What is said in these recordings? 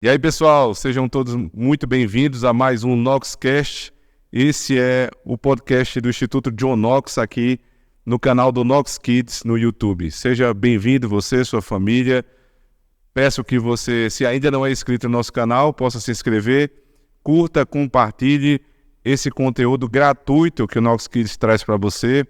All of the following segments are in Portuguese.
E aí, pessoal, sejam todos muito bem-vindos a mais um Knoxcast. Esse é o podcast do Instituto John Knox aqui no canal do Knox Kids no YouTube. Seja bem-vindo você, sua família. Peço que você, se ainda não é inscrito no nosso canal, possa se inscrever, curta, compartilhe esse conteúdo gratuito que o Knox Kids traz para você.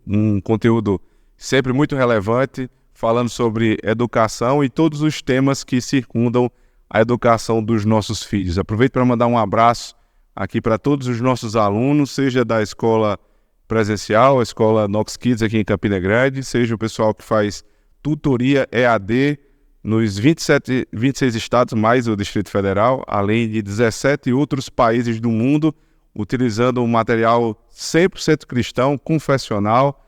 Um conteúdo sempre muito relevante, falando sobre educação e todos os temas que circundam a educação dos nossos filhos. Aproveito para mandar um abraço aqui para todos os nossos alunos, seja da escola presencial, a escola Knox Kids aqui em Campina Grande, seja o pessoal que faz tutoria EAD nos 26 estados, mais o Distrito Federal, além de 17 outros países do mundo, utilizando um material 100% cristão, confessional,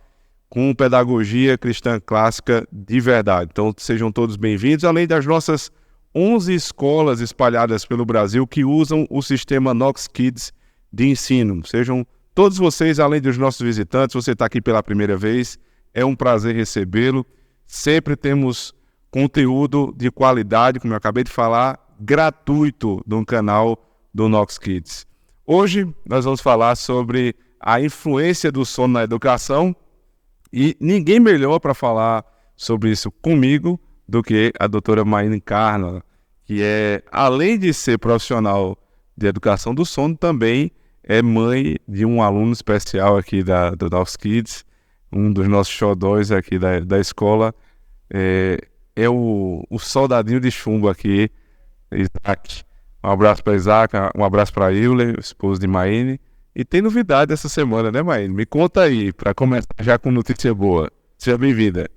com pedagogia cristã clássica de verdade. Então, sejam todos bem-vindos, além das nossas 11 escolas espalhadas pelo Brasil que usam o sistema Knox Kids de ensino. Sejam todos vocês, além dos nossos visitantes, você está aqui pela primeira vez, é um prazer recebê-lo. Sempre temos conteúdo de qualidade, como eu acabei de falar, gratuito no canal do Knox Kids. Hoje nós vamos falar sobre a influência do sono na educação e ninguém melhor para falar sobre isso comigo do que a doutora Maíne Carla, que é, além de ser profissional de educação do sono, também é mãe de um aluno especial aqui do Knox Kids, um dos nossos xodóis aqui da escola, é o soldadinho de chumbo aqui, Isaac. Um abraço para Isaac, um abraço para Euler, esposo de Maíne. E tem novidade essa semana, né, Maíne? Me conta aí, para começar já com notícia boa. Seja bem-vinda.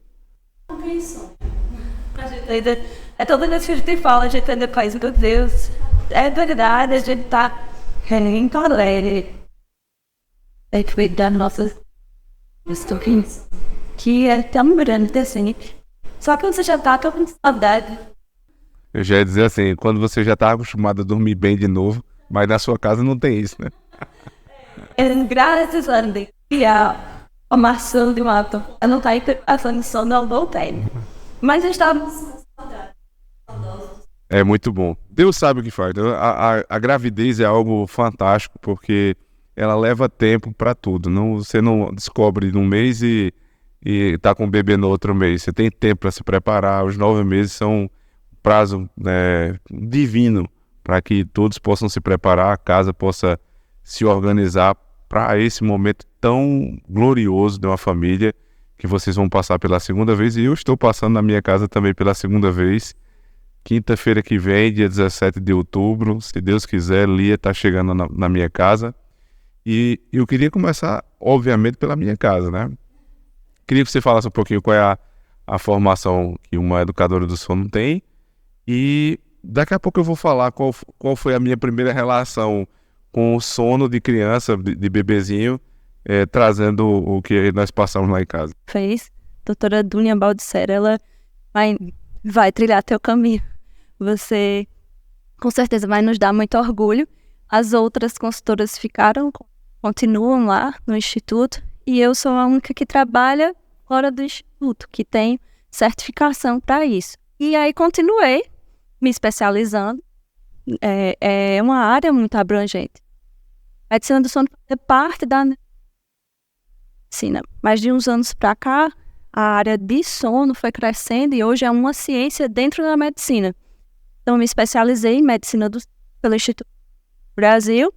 É toda vez que a gente fala, a gente ainda faz, meu Deus, é verdade, a gente tá muito alegre. É cuidar das nossas estudos, que é tão grande assim. Só que você já tá com saudade. Eu já ia dizer assim, quando você já tá acostumado a dormir bem de novo, mas na sua casa não tem isso, né? Graças a Deus, a maçã de mato, eu não tá passando sono, não voltei. Mas eu estava com saudade. É muito bom. Deus sabe o que faz. A gravidez é algo fantástico, porque ela leva tempo para tudo. Você não descobre num mês e tá com o bebê no outro mês. Você tem tempo para se preparar. Os 9 meses são um prazo divino para que todos possam se preparar, a casa possa se organizar para esse momento tão glorioso de uma família que vocês vão passar pela segunda vez, e eu estou passando na minha casa também pela segunda vez. Quinta-feira que vem, dia 17 de outubro, se Deus quiser, Lia está chegando na minha casa. E eu queria começar, obviamente, pela minha casa, né? Queria que você falasse um pouquinho qual é a formação que uma educadora do sono tem. E daqui a pouco eu vou falar qual foi a minha primeira relação com o sono de criança, de bebezinho, trazendo o que nós passamos lá em casa. Doutora Dunia Baldissera, ela vai trilhar teu caminho. Você, com certeza, vai nos dar muito orgulho. As outras consultoras continuam lá no Instituto, e eu sou a única que trabalha fora do Instituto, que tem certificação para isso. E aí continuei me especializando. É uma área muito abrangente. A medicina do sono é parte da medicina. Mas de uns anos para cá, a área de sono foi crescendo e hoje é uma ciência dentro da medicina. Então, me especializei em medicina pelo Instituto Brasil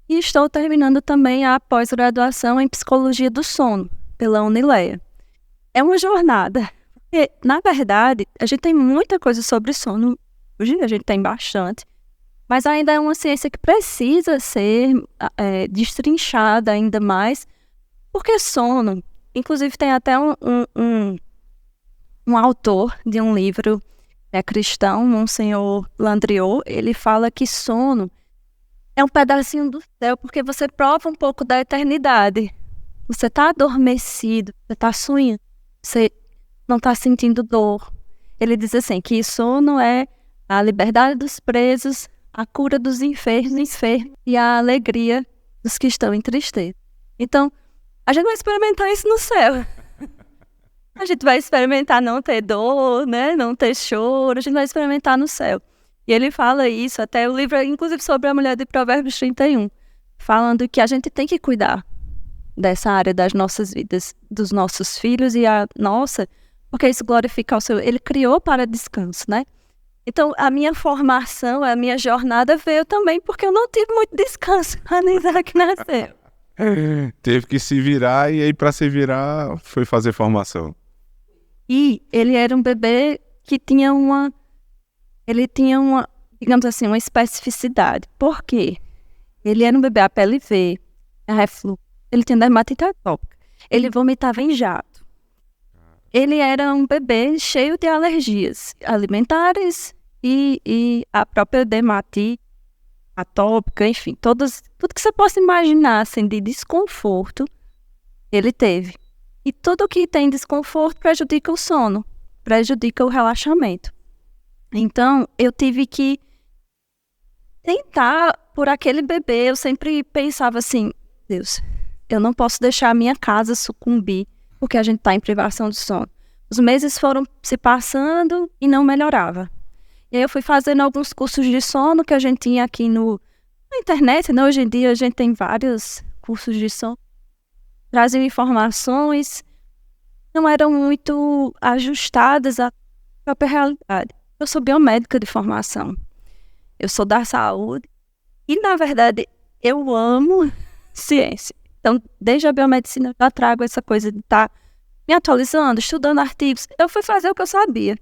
e estou terminando também a pós-graduação em psicologia do sono pela Unileia. É uma jornada, porque, na verdade, a gente tem muita coisa sobre sono. Hoje a gente tem bastante. Mas ainda é uma ciência que precisa ser destrinchada ainda mais, porque sono, inclusive tem até um autor de um livro cristão, Monsenhor Landriot, ele fala que sono é um pedacinho do céu, porque você prova um pouco da eternidade. Você está adormecido, você está sonhando, você não está sentindo dor. Ele diz assim, que sono é a liberdade dos presos, a cura dos enfermos e a alegria dos que estão em tristeza. Então, a gente vai experimentar isso no céu. A gente vai experimentar não ter dor, né? Não ter choro, a gente vai experimentar no céu. E ele fala isso, até o livro, inclusive sobre a mulher de Provérbios 31, falando que a gente tem que cuidar dessa área das nossas vidas, dos nossos filhos e a nossa, porque isso glorifica o Senhor. Ele criou para descanso, né? Então, a minha formação, a minha jornada veio também porque eu não tive muito descanso quando Isaac nasceu. Teve que se virar e aí para se virar foi fazer formação. E ele era um bebê que tinha uma, digamos assim, uma especificidade. Por quê? Ele era um bebê APLV, refluxo, ele tinha dermatite atópica, ele vomitava em jato. Ele era um bebê cheio de alergias alimentares e a própria dermatite atópica, enfim, tudo que você possa imaginar assim, de desconforto, ele teve. E tudo que tem desconforto prejudica o sono, prejudica o relaxamento. Então, eu tive que tentar por aquele bebê. Eu sempre pensava assim, Deus, eu não posso deixar a minha casa sucumbir porque a gente está em privação de sono. Os meses foram se passando e não melhorava. E aí eu fui fazendo alguns cursos de sono que a gente tinha aqui na internet, né? Hoje em dia a gente tem vários cursos de sono. Traziam informações, não eram muito ajustadas à própria realidade. Eu sou biomédica de formação. Eu sou da saúde e, na verdade, eu amo ciência. Então, desde a biomedicina, eu já trago essa coisa de estar me atualizando, estudando artigos. Eu fui fazer o que eu sabia.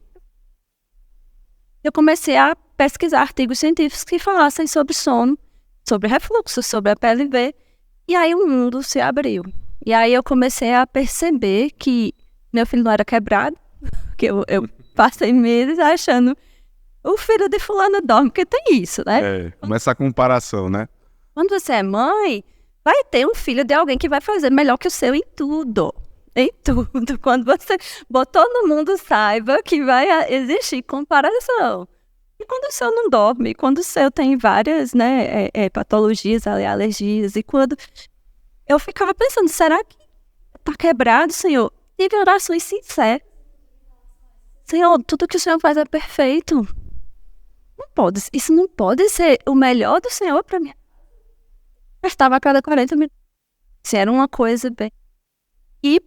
Eu comecei a pesquisar artigos científicos que falassem sobre sono, sobre refluxo, sobre a PLV, e aí o mundo se abriu. E aí eu comecei a perceber que meu filho não era quebrado, que eu passei meses achando o filho de fulano dorme, porque tem isso, né? Começa a comparação, né? Quando você é mãe, vai ter um filho de alguém que vai fazer melhor que o seu em tudo. Em tudo. Quando você botou no mundo, saiba que vai existir comparação. E quando o seu não dorme, quando o seu tem várias, né, patologias, alergias, e quando eu ficava pensando, será que tá quebrado, Senhor? Tive orações sinceras. Senhor, tudo que o Senhor faz é perfeito. Isso não pode ser o melhor do Senhor para mim. Eu estava a cada 40 minutos. Isso era uma coisa bem... E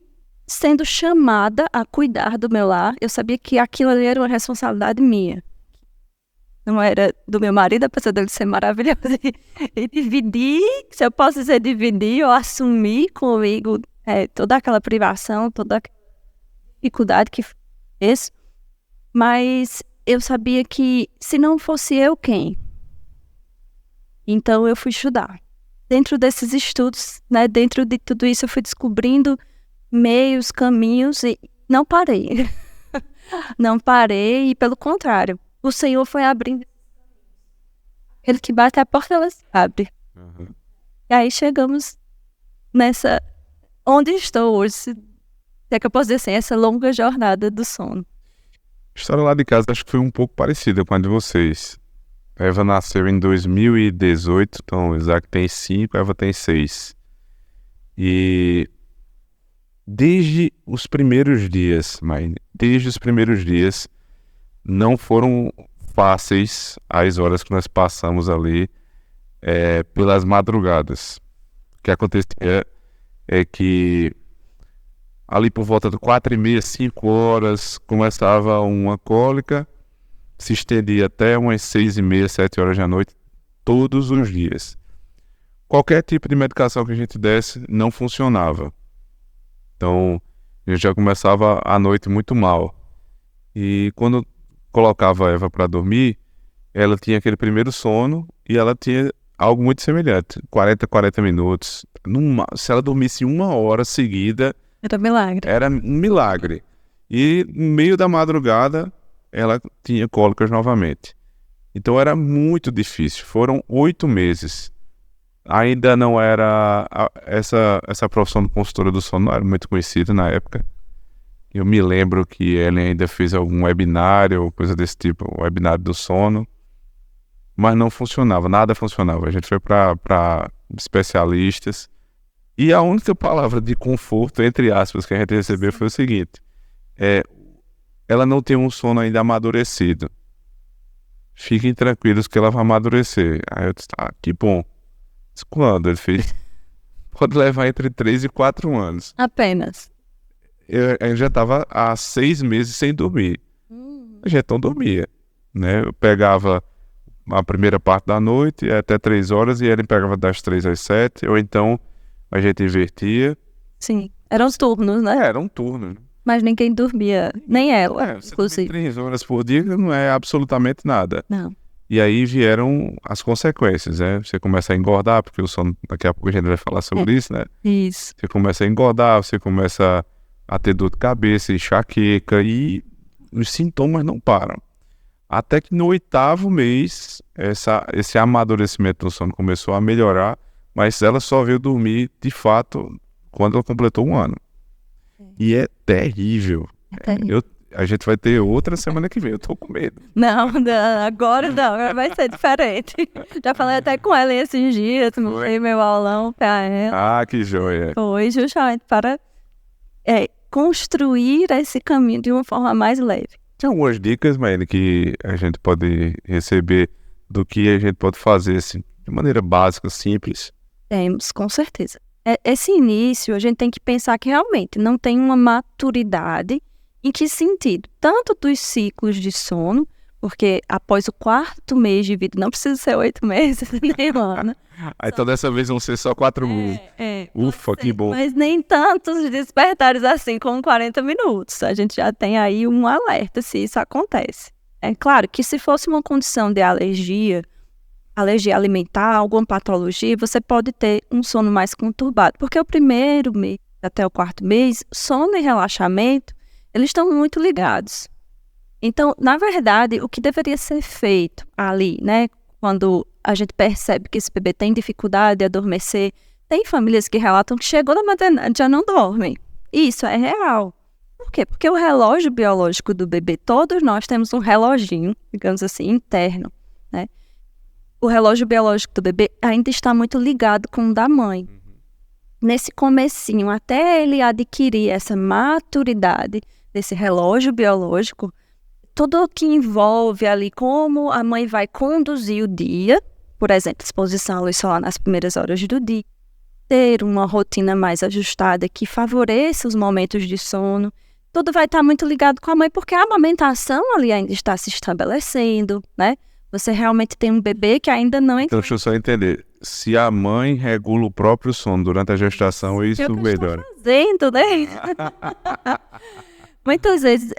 sendo chamada a cuidar do meu lar, eu sabia que aquilo ali era uma responsabilidade minha. Não era do meu marido, apesar dele ser maravilhoso. E dividir, se eu posso dizer dividir ou assumir comigo toda aquela privação, toda a dificuldade que fez. Mas eu sabia que se não fosse eu, quem? Então eu fui estudar. Dentro desses estudos, né, dentro de tudo isso, eu fui descobrindo meios, caminhos e não parei. Não parei e, pelo contrário, o Senhor foi abrindo. Ele que bate a porta, ela se abre. Uhum. E aí chegamos nessa... Onde estou hoje, se é que eu posso dizer assim, essa longa jornada do sono. A história lá de casa acho que foi um pouco parecida com a de vocês. A Eva nasceu em 2018, então o Isaac tem 5, a Eva tem 6. E desde os primeiros dias, não foram fáceis as horas que nós passamos ali pelas madrugadas. O que acontecia é que ali por volta de 4h30, 5 horas, começava uma cólica, se estendia até umas 6h30, 7 horas da noite, todos os dias. Qualquer tipo de medicação que a gente desse não funcionava. Então, a gente já começava a noite muito mal. E quando colocava a Eva para dormir, ela tinha aquele primeiro sono e ela tinha algo muito semelhante, 40 minutos. Se ela dormisse 1 hora seguida... Era milagre. Era um milagre. E no meio da madrugada, ela tinha cólicas novamente. Então era muito difícil. Foram 8 meses. Ainda não era... Essa profissão de consultora do sono não era muito conhecida na época. Eu me lembro que ela ainda fez algum webinário ou coisa desse tipo, webinário do sono. Mas não funcionava, nada funcionava. A gente foi para especialistas. E a única palavra de conforto, entre aspas, que a gente recebeu foi o seguinte. Ela não tem um sono ainda amadurecido. fiquem tranquilos que ela vai amadurecer. Aí eu disse, que bom. Disse, quando? Ele fez, pode levar entre 3 e 4 anos. Apenas. Eu já estava há 6 meses sem dormir. A gente não dormia, né? Eu pegava a primeira parte da noite até 3 horas e ele pegava das 3 às 7, ou então a gente invertia. Sim, eram turnos, né? Era um turno. Mas ninguém dormia, nem ela, Você inclusive. dormir 3 horas por dia não é absolutamente nada. Não. E aí vieram as consequências, né? Você começa a engordar, porque o sono, daqui a pouco a gente vai falar sobre isso, né? Isso. Você começa a engordar, você começa a ter dor de cabeça, enxaqueca, e os sintomas não param. Até que no 8º mês, esse amadurecimento do sono começou a melhorar, mas ela só veio dormir, de fato, quando ela completou 1 ano. E é terrível. A gente vai ter outra semana que vem, eu tô com medo. Não, agora vai ser diferente. Já falei até com ela esses dias, mostrei meu aulão pra ela. Que joia. Foi justamente para construir esse caminho de uma forma mais leve. Tem algumas dicas, Maíra, que a gente pode receber do que a gente pode fazer, assim, de maneira básica, simples? Temos, com certeza. Esse início, a gente tem que pensar que realmente não tem uma maturidade. Em que sentido? Tanto dos ciclos de sono, porque após o 4º mês de vida, não precisa ser 8 meses, nem um ano. Então dessa vez vão ser só 4 meses. Ufa, que bom. Mas nem tantos despertares assim como 40 minutos. A gente já tem aí um alerta se isso acontece. É claro que se fosse uma condição de alergia alimentar, alguma patologia, você pode ter um sono mais conturbado. Porque o 1º mês até o 4º mês, sono e relaxamento, eles estão muito ligados. Então, na verdade, o que deveria ser feito ali, né? Quando a gente percebe que esse bebê tem dificuldade de adormecer, tem famílias que relatam que chegou na maternidade já não dormem. Isso é real. Por quê? Porque o relógio biológico do bebê, todos nós temos um reloginho, digamos assim, interno, né? O relógio biológico do bebê ainda está muito ligado com o da mãe. Nesse comecinho, até ele adquirir essa maturidade desse relógio biológico, tudo o que envolve ali como a mãe vai conduzir o dia, por exemplo, exposição à luz solar nas primeiras horas do dia, ter uma rotina mais ajustada que favoreça os momentos de sono, tudo vai estar muito ligado com a mãe, porque a amamentação ali ainda está se estabelecendo, né? Você realmente tem um bebê que ainda não... Então, deixa eu só entender. Se a mãe regula o próprio sono durante a gestação, isso melhora. Fazendo, né? Muitas vezes,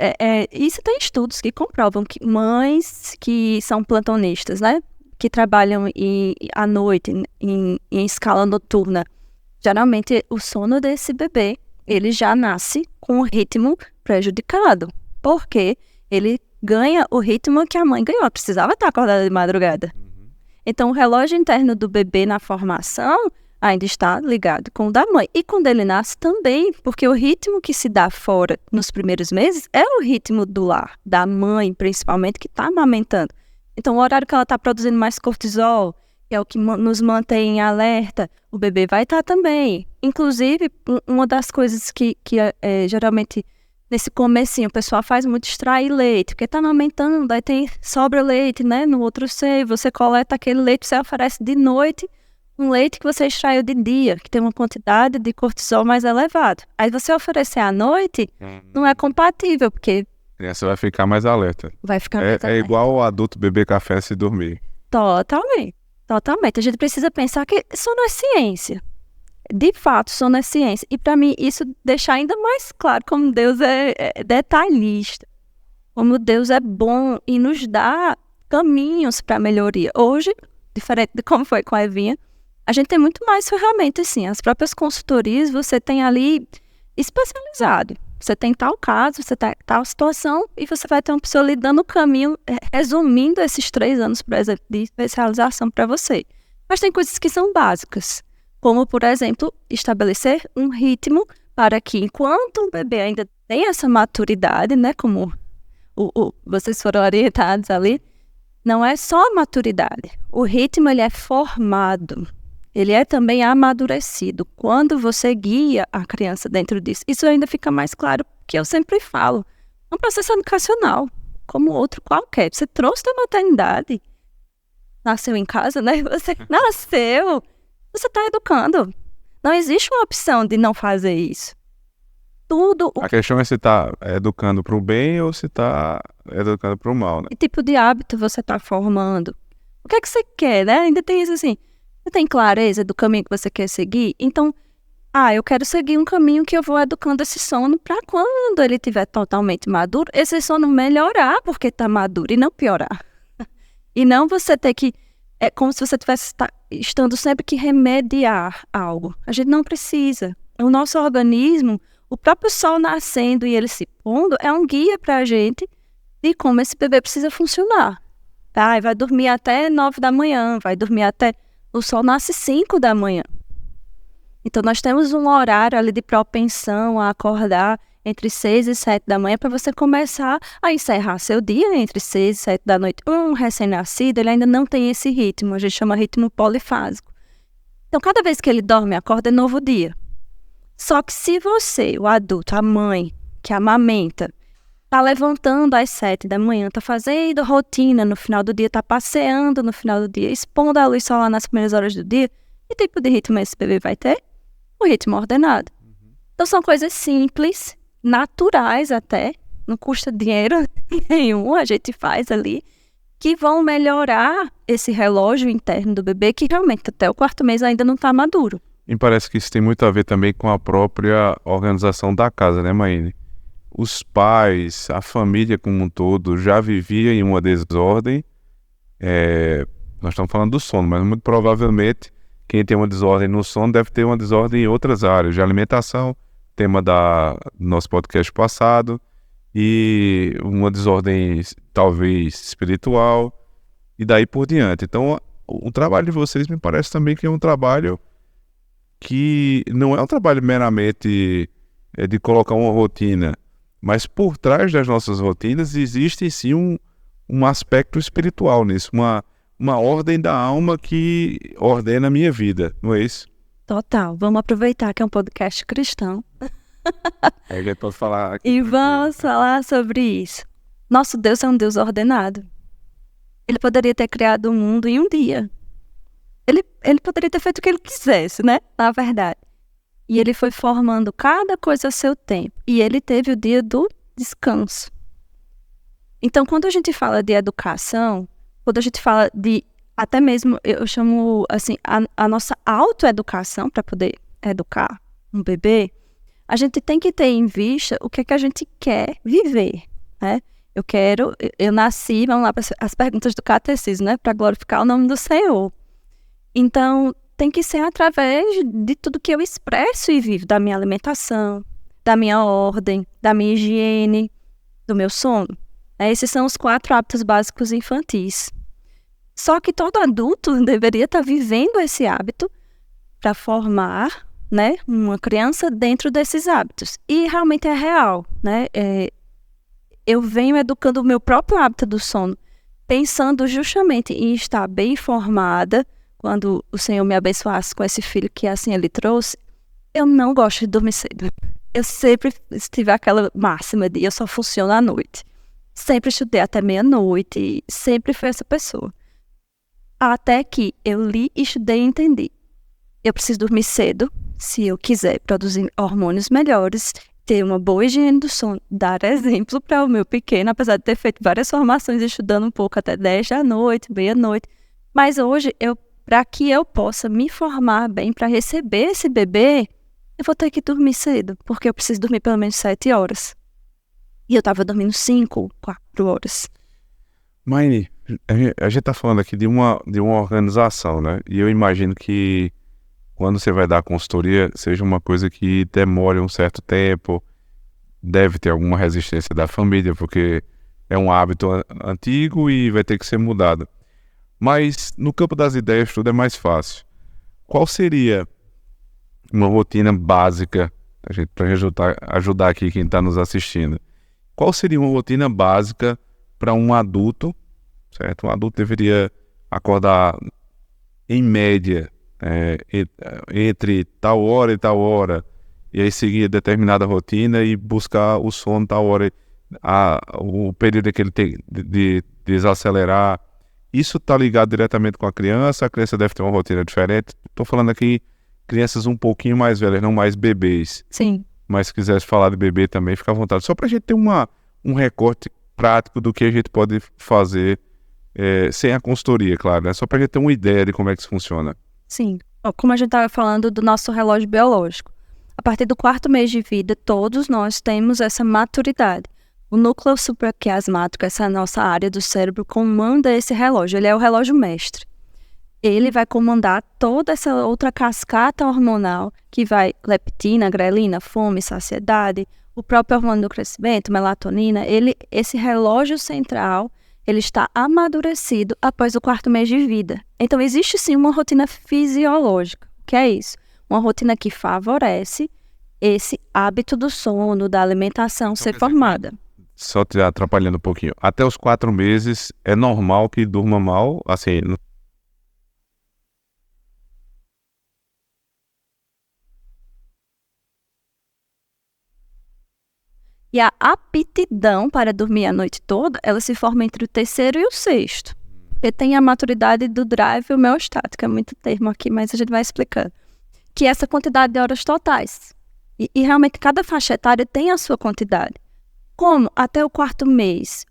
isso tem estudos que comprovam que mães que são plantonistas, né? Que trabalham à noite, em escala noturna, geralmente o sono desse bebê, ele já nasce com o ritmo prejudicado. Porque ele ganha o ritmo que a mãe ganhou. Precisava estar acordada de madrugada. Então, o relógio interno do bebê na formação ainda está ligado com o da mãe. E quando ele nasce também, porque o ritmo que se dá fora nos primeiros meses é o ritmo do lar, da mãe principalmente, que está amamentando. Então, o horário que ela está produzindo mais cortisol, que é o que nos mantém em alerta, o bebê vai estar também. Inclusive, uma das coisas que geralmente... Nesse comecinho, o pessoal faz muito extrair leite, porque tá amamentando, aí sobra leite, né, no outro seio, você coleta aquele leite, você oferece de noite um leite que você extraiu de dia, que tem uma quantidade de cortisol mais elevada. Aí você oferecer à noite, não é compatível, porque... A criança vai ficar mais alerta. Vai ficar mais alerta. É igual o adulto beber café se dormir. Totalmente. A gente precisa pensar que sono é ciência. De fato, sono é ciência. E para mim, isso deixa ainda mais claro como Deus é detalhista. Como Deus é bom e nos dá caminhos para melhoria. Hoje, diferente de como foi com a Evinha, a gente tem muito mais ferramentas, sim. As próprias consultorias, você tem ali especializado. Você tem tal caso, você tem tal situação, e você vai ter uma pessoa lhe dando o caminho, resumindo esses 3 anos, por exemplo, de especialização para você. Mas tem coisas que são básicas. Como, por exemplo, estabelecer um ritmo para que, enquanto o bebê ainda tem essa maturidade, né, como vocês foram orientados ali, não é só a maturidade. O ritmo, ele é formado. Ele é também amadurecido. Quando você guia a criança dentro disso, isso ainda fica mais claro, que eu sempre falo. É um processo educacional. como outro qualquer. Você trouxe da maternidade, nasceu em casa, né? Você nasceu, você está educando. Não existe uma opção de não fazer isso. A questão é se está educando para o bem ou se está educando para o mal, né? Que tipo de hábito você está formando? O que é que você quer, né? Ainda tem isso assim, você tem clareza do caminho que você quer seguir? Então, eu quero seguir um caminho que eu vou educando esse sono para quando ele estiver totalmente maduro, esse sono melhorar porque está maduro e não piorar. E não você ter que, é como se você estivesse estando sempre que remediar algo. A gente não precisa. O nosso organismo, o próprio sol nascendo e ele se pondo, é um guia para a gente de como esse bebê precisa funcionar. Tá? Vai dormir até 9 da manhã, vai dormir até... O sol nasce 5 da manhã. Então, nós temos um horário ali de propensão a acordar entre 6 e 7 da manhã para você começar a encerrar seu dia entre 6 e 7 da noite. Um recém-nascido, ele ainda não tem esse ritmo, a gente chama ritmo polifásico. Então, cada vez que ele dorme e acorda, é novo dia. Só que se você, o adulto, a mãe que amamenta, está levantando às 7 da manhã, está fazendo rotina no final do dia, está passeando no final do dia, expondo a luz solar nas primeiras horas do dia, que tipo de ritmo esse bebê vai ter? O ritmo ordenado. Então são coisas simples, naturais até, não custa dinheiro nenhum, a gente faz ali, que vão melhorar esse relógio interno do bebê, que realmente até o 4º mês ainda não está maduro. E parece que isso tem muito a ver também com a própria organização da casa, né, Maíne? Os pais, a família como um todo já vivia em uma desordem. Nós estamos falando do sono, mas muito provavelmente quem tem uma desordem no sono deve ter uma desordem em outras áreas, de alimentação, tema do nosso podcast passado, e uma desordem talvez espiritual, e daí por diante. Então, o trabalho de vocês me parece também que é um trabalho que não é um trabalho meramente de colocar uma rotina, mas por trás das nossas rotinas existe sim um aspecto espiritual nisso, uma ordem da alma que ordena a minha vida, não é isso? Total. Vamos aproveitar que é um podcast cristão. A gente pode falar aqui. E vamos falar sobre isso. Nosso Deus é um Deus ordenado. Ele poderia ter criado o mundo em um dia. Ele poderia ter feito o que ele quisesse, né? Na verdade. E ele foi formando cada coisa a seu tempo. E ele teve o dia do descanso. Então, quando a gente fala de educação, quando a gente fala de, até mesmo, eu chamo assim, a nossa autoeducação para poder educar um bebê, a gente tem que ter em vista o que é que a gente quer viver, né? Eu nasci, vamos lá para as perguntas do catecismo, né? Para glorificar o nome do Senhor. Então, tem que ser através de tudo que eu expresso e vivo, da minha alimentação, da minha ordem, da minha higiene, do meu sono. Esses são os 4 hábitos básicos infantis. Só que todo adulto deveria estar vivendo esse hábito para formar, né, uma criança dentro desses hábitos. E realmente é real, né? Eu venho educando o meu próprio hábito do sono, pensando justamente em estar bem informada. Quando o Senhor me abençoasse com esse filho que assim Ele trouxe, eu não gosto de dormir cedo. Eu sempre tive aquela máxima de eu só funciono à noite. Sempre estudei até meia-noite e sempre fui essa pessoa. Até que eu li, estudei e entendi. Eu preciso dormir cedo se eu quiser produzir hormônios melhores, ter uma boa higiene do sono, dar exemplo para o meu pequeno, apesar de ter feito várias formações, estudando um pouco até 10 da noite, meia-noite. Mas hoje, para que eu possa me formar bem, para receber esse bebê, eu vou ter que dormir cedo, porque eu preciso dormir pelo menos 7 horas. E eu estava dormindo 5, 4 horas. Maine, a gente está falando aqui de uma organização, né? E eu imagino que quando você vai dar consultoria, seja uma coisa que demore um certo tempo, deve ter alguma resistência da família, porque é um hábito antigo e vai ter que ser mudado. Mas no campo das ideias tudo é mais fácil. Qual seria uma rotina básica, para ajudar aqui quem está nos assistindo? Qual seria uma rotina básica para um adulto, certo? Um adulto deveria acordar em média entre tal hora e tal hora, e aí seguir determinada rotina e buscar o sono tal hora. o período que ele tem de desacelerar, isso está ligado diretamente com a criança deve ter uma rotina diferente. Estou falando aqui crianças um pouquinho mais velhas, não mais bebês. Sim. Mas se quisesse falar de bebê também, fica à vontade. Só para a gente ter um recorte prático do que a gente pode fazer sem a consultoria, claro, né? Só para a gente ter uma ideia de como é que isso funciona. Sim. Como a gente estava falando do nosso relógio biológico, a partir do 4º mês de vida, todos nós temos essa maturidade. O núcleo supraquiasmático, essa nossa área do cérebro, comanda esse relógio. Ele é o relógio mestre. Ele vai comandar toda essa outra cascata hormonal que vai leptina, grelina, fome, saciedade, o próprio hormônio do crescimento, melatonina. Esse relógio central, ele está amadurecido após o 4º mês de vida. Então, existe sim uma rotina fisiológica. O que é isso? Uma rotina que favorece esse hábito do sono, da alimentação ser formada. Só te atrapalhando um pouquinho. Até os 4 meses é normal que durma mal, assim... E a aptidão para dormir a noite toda, ela se forma entre o 3º e o 6º. Porque tem a maturidade do drive homeostático, é muito termo aqui, mas a gente vai explicando. Que é essa quantidade de horas totais. E realmente cada faixa etária tem a sua quantidade. Como até o 4º mês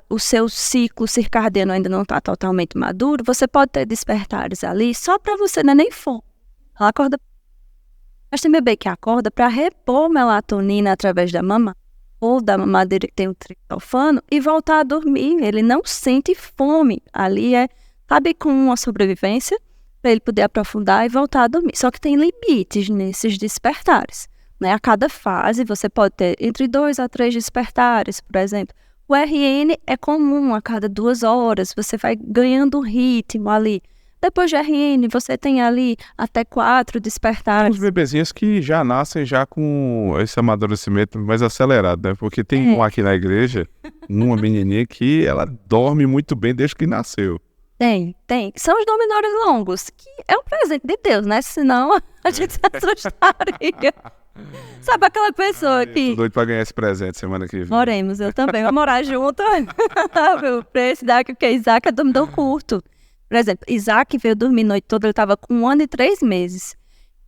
o seu ciclo circadiano ainda não está totalmente maduro, você pode ter despertares ali só para você, não é nem fome. Ela acorda. Mas tem bebê que acorda para repor melatonina através da mama ou da mamadeira que tem o triptofano e voltar a dormir. Ele não sente fome. Ali sabe, com uma sobrevivência para ele poder aprofundar e voltar a dormir. Só que tem limites nesses despertares. Né? A cada fase você pode ter entre 2 a 3 despertares, por exemplo. O RN é comum a cada 2 horas, você vai ganhando ritmo ali. Depois de RN, você tem ali até 4 despertares. Os bebezinhos que já nascem já com esse amadurecimento mais acelerado, né? Porque tem um aqui na igreja, uma menininha que ela dorme muito bem desde que nasceu. Tem. São os dormidores longos, que é um presente de Deus, né? Senão a gente se assustaria. Sabe aquela pessoa que... Tô doido pra ganhar esse presente semana que vem. Oremos, eu também. Vamos morar junto. Pra esse daqui, porque Isaac é dormidor curto. Por exemplo, Isaac veio dormir a noite toda, ele estava com 1 ano e 3 meses.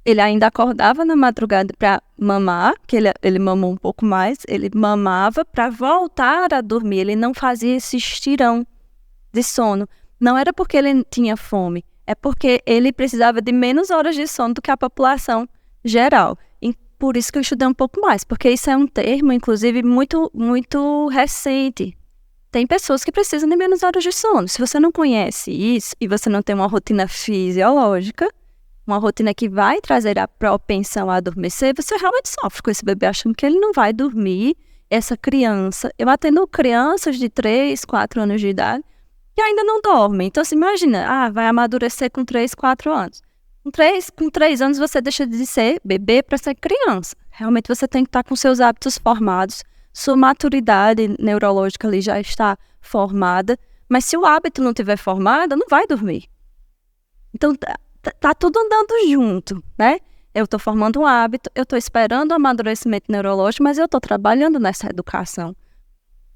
Ele ainda acordava na madrugada para mamar, que ele mamou um pouco mais, ele mamava para voltar a dormir, ele não fazia esse estirão de sono. Não era porque ele tinha fome, é porque ele precisava de menos horas de sono do que a população geral. E por isso que eu estudei um pouco mais, porque isso é um termo, inclusive, muito, muito recente. Tem pessoas que precisam de menos horas de sono. Se você não conhece isso e você não tem uma rotina fisiológica, uma rotina que vai trazer a propensão a adormecer, você realmente sofre com esse bebê achando que ele não vai dormir. Essa criança, eu atendo crianças de 3, 4 anos de idade que ainda não dormem. Então, assim, imagina, vai amadurecer com 3, 4 anos. Com 3 anos você deixa de ser bebê para ser criança. Realmente você tem que estar com seus hábitos formados. Sua maturidade neurológica ali já está formada, mas se o hábito não estiver formado, não vai dormir. Então, tá tudo andando junto, né? Eu estou formando um hábito, eu estou esperando o amadurecimento neurológico, mas eu estou trabalhando nessa educação.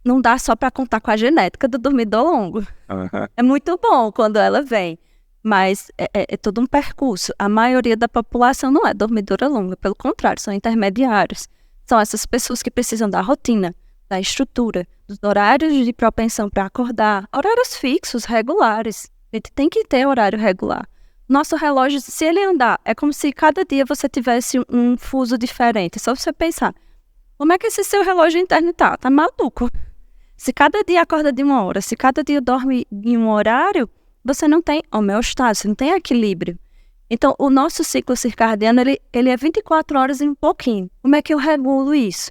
Não dá só para contar com a genética do dormidor longo. Uhum. É muito bom quando ela vem, mas é todo um percurso. A maioria da população não é dormidora longa, pelo contrário, são intermediários. São essas pessoas que precisam da rotina, da estrutura, dos horários de propensão para acordar, horários fixos, regulares. A gente tem que ter horário regular. Nosso relógio, se ele andar, é como se cada dia você tivesse um fuso diferente. É só você pensar, como é que esse seu relógio interno tá? Tá maluco. Se cada dia acorda de 1 hora, se cada dia dorme em um horário, você não tem homeostase, você não tem equilíbrio. Então, o nosso ciclo circadiano, ele é 24 horas e um pouquinho. Como é que eu regulo isso?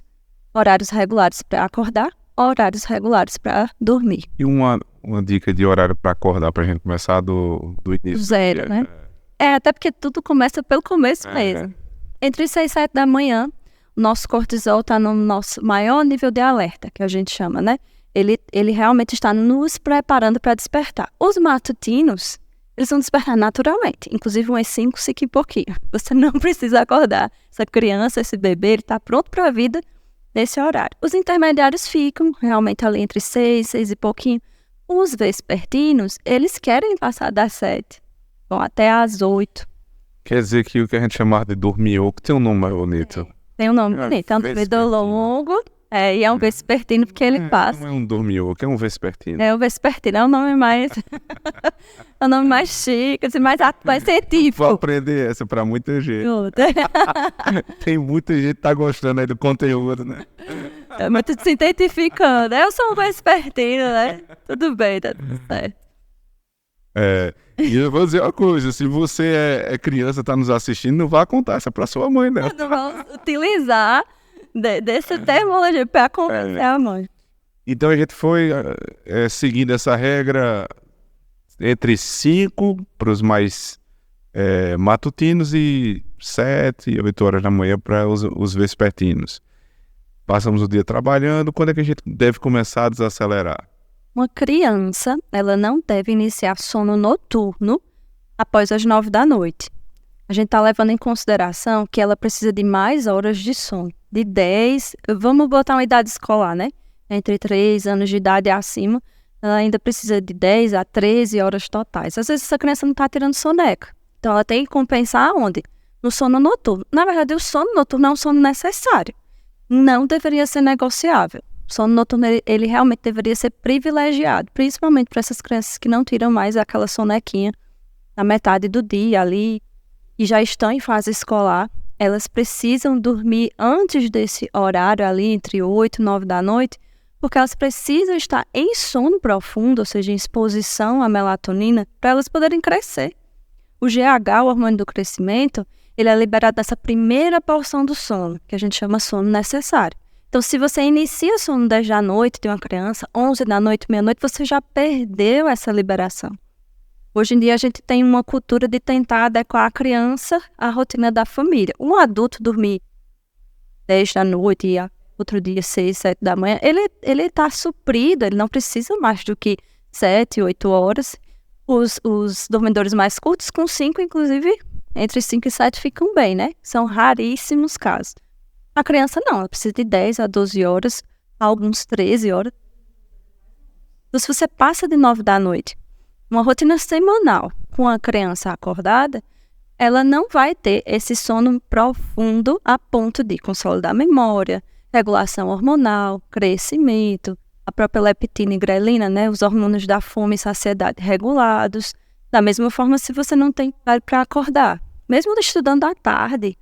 Horários regulares para acordar, horários regulares para dormir. E uma dica de horário para acordar, para a gente começar do início? 0, né? Até porque tudo começa pelo começo mesmo. Entre 6 e 7 da manhã, o nosso cortisol está no nosso maior nível de alerta, que a gente chama, né? Ele realmente está nos preparando para despertar. Os matutinos, eles vão despertar naturalmente, inclusive umas 5 e pouquinho. Você não precisa acordar. Essa criança, esse bebê, ele está pronto para a vida nesse horário. Os intermediários ficam realmente ali entre 6 e pouquinho. Os vespertinos, eles querem passar das 7, vão até às 8. Quer dizer que o que a gente chamava de dorminhoco tem um nome mais bonito. Tem um nome bonito, é um dormidor longo, e é um vespertino porque ele passa. Não é um dorminhoco, é um vespertino. É o vespertino, é o nome mais... é o nome mais chique, assim, mais científico. Vou aprender essa pra muita gente. Tem muita gente que tá gostando aí do conteúdo, né? É muito se identificando. Eu sou um vespertino, né? Tudo bem, tá tudo certo. E eu vou dizer uma coisa, se você é criança, tá nos assistindo, não vá contar essa pra sua mãe, né? Não vamos utilizar dessa terminologia para convencer a mãe. Então a gente foi seguindo essa regra entre 5 para os mais matutinos e 7, 8 horas da manhã para os vespertinos. Passamos o dia trabalhando, quando é que a gente deve começar a desacelerar? Uma criança, ela não deve iniciar sono noturno após as 9 da noite. A gente está levando em consideração que ela precisa de mais horas de sono. De 10, vamos botar uma idade escolar, né? Entre 3 anos de idade e acima, ela ainda precisa de 10 a 13 horas totais. Às vezes essa criança não está tirando soneca. Então ela tem que compensar onde? No sono noturno. Na verdade, o sono noturno é um sono necessário. Não deveria ser negociável. O sono noturno, ele realmente deveria ser privilegiado, principalmente para essas crianças que não tiram mais aquela sonequinha na metade do dia ali e já estão em fase escolar. Elas precisam dormir antes desse horário ali, entre 8 e 9 da noite, porque elas precisam estar em sono profundo, ou seja, em exposição à melatonina, para elas poderem crescer. O GH, o hormônio do crescimento, ele é liberado nessa primeira porção do sono, que a gente chama sono necessário. Então, se você inicia sono 10 da noite de uma criança, 11 da noite, meia-noite, você já perdeu essa liberação. Hoje em dia, a gente tem uma cultura de tentar adequar a criança à rotina da família. Um adulto dormir 10 da noite e outro dia 6, 7 da manhã, ele está suprido, ele não precisa mais do que 7, 8 horas. Os dormidores mais curtos, com 5, inclusive, entre 5 e 7 ficam bem, né? São raríssimos casos. A criança não, ela precisa de 10 a 12 horas, alguns 13 horas. Então, se você passa de 9 da noite, uma rotina semanal com a criança acordada, ela não vai ter esse sono profundo a ponto de consolidar a memória, regulação hormonal, crescimento, a própria leptina e grelina, né, os hormônios da fome e saciedade regulados. Da mesma forma, se você não tem horário para acordar, mesmo estudando à tarde,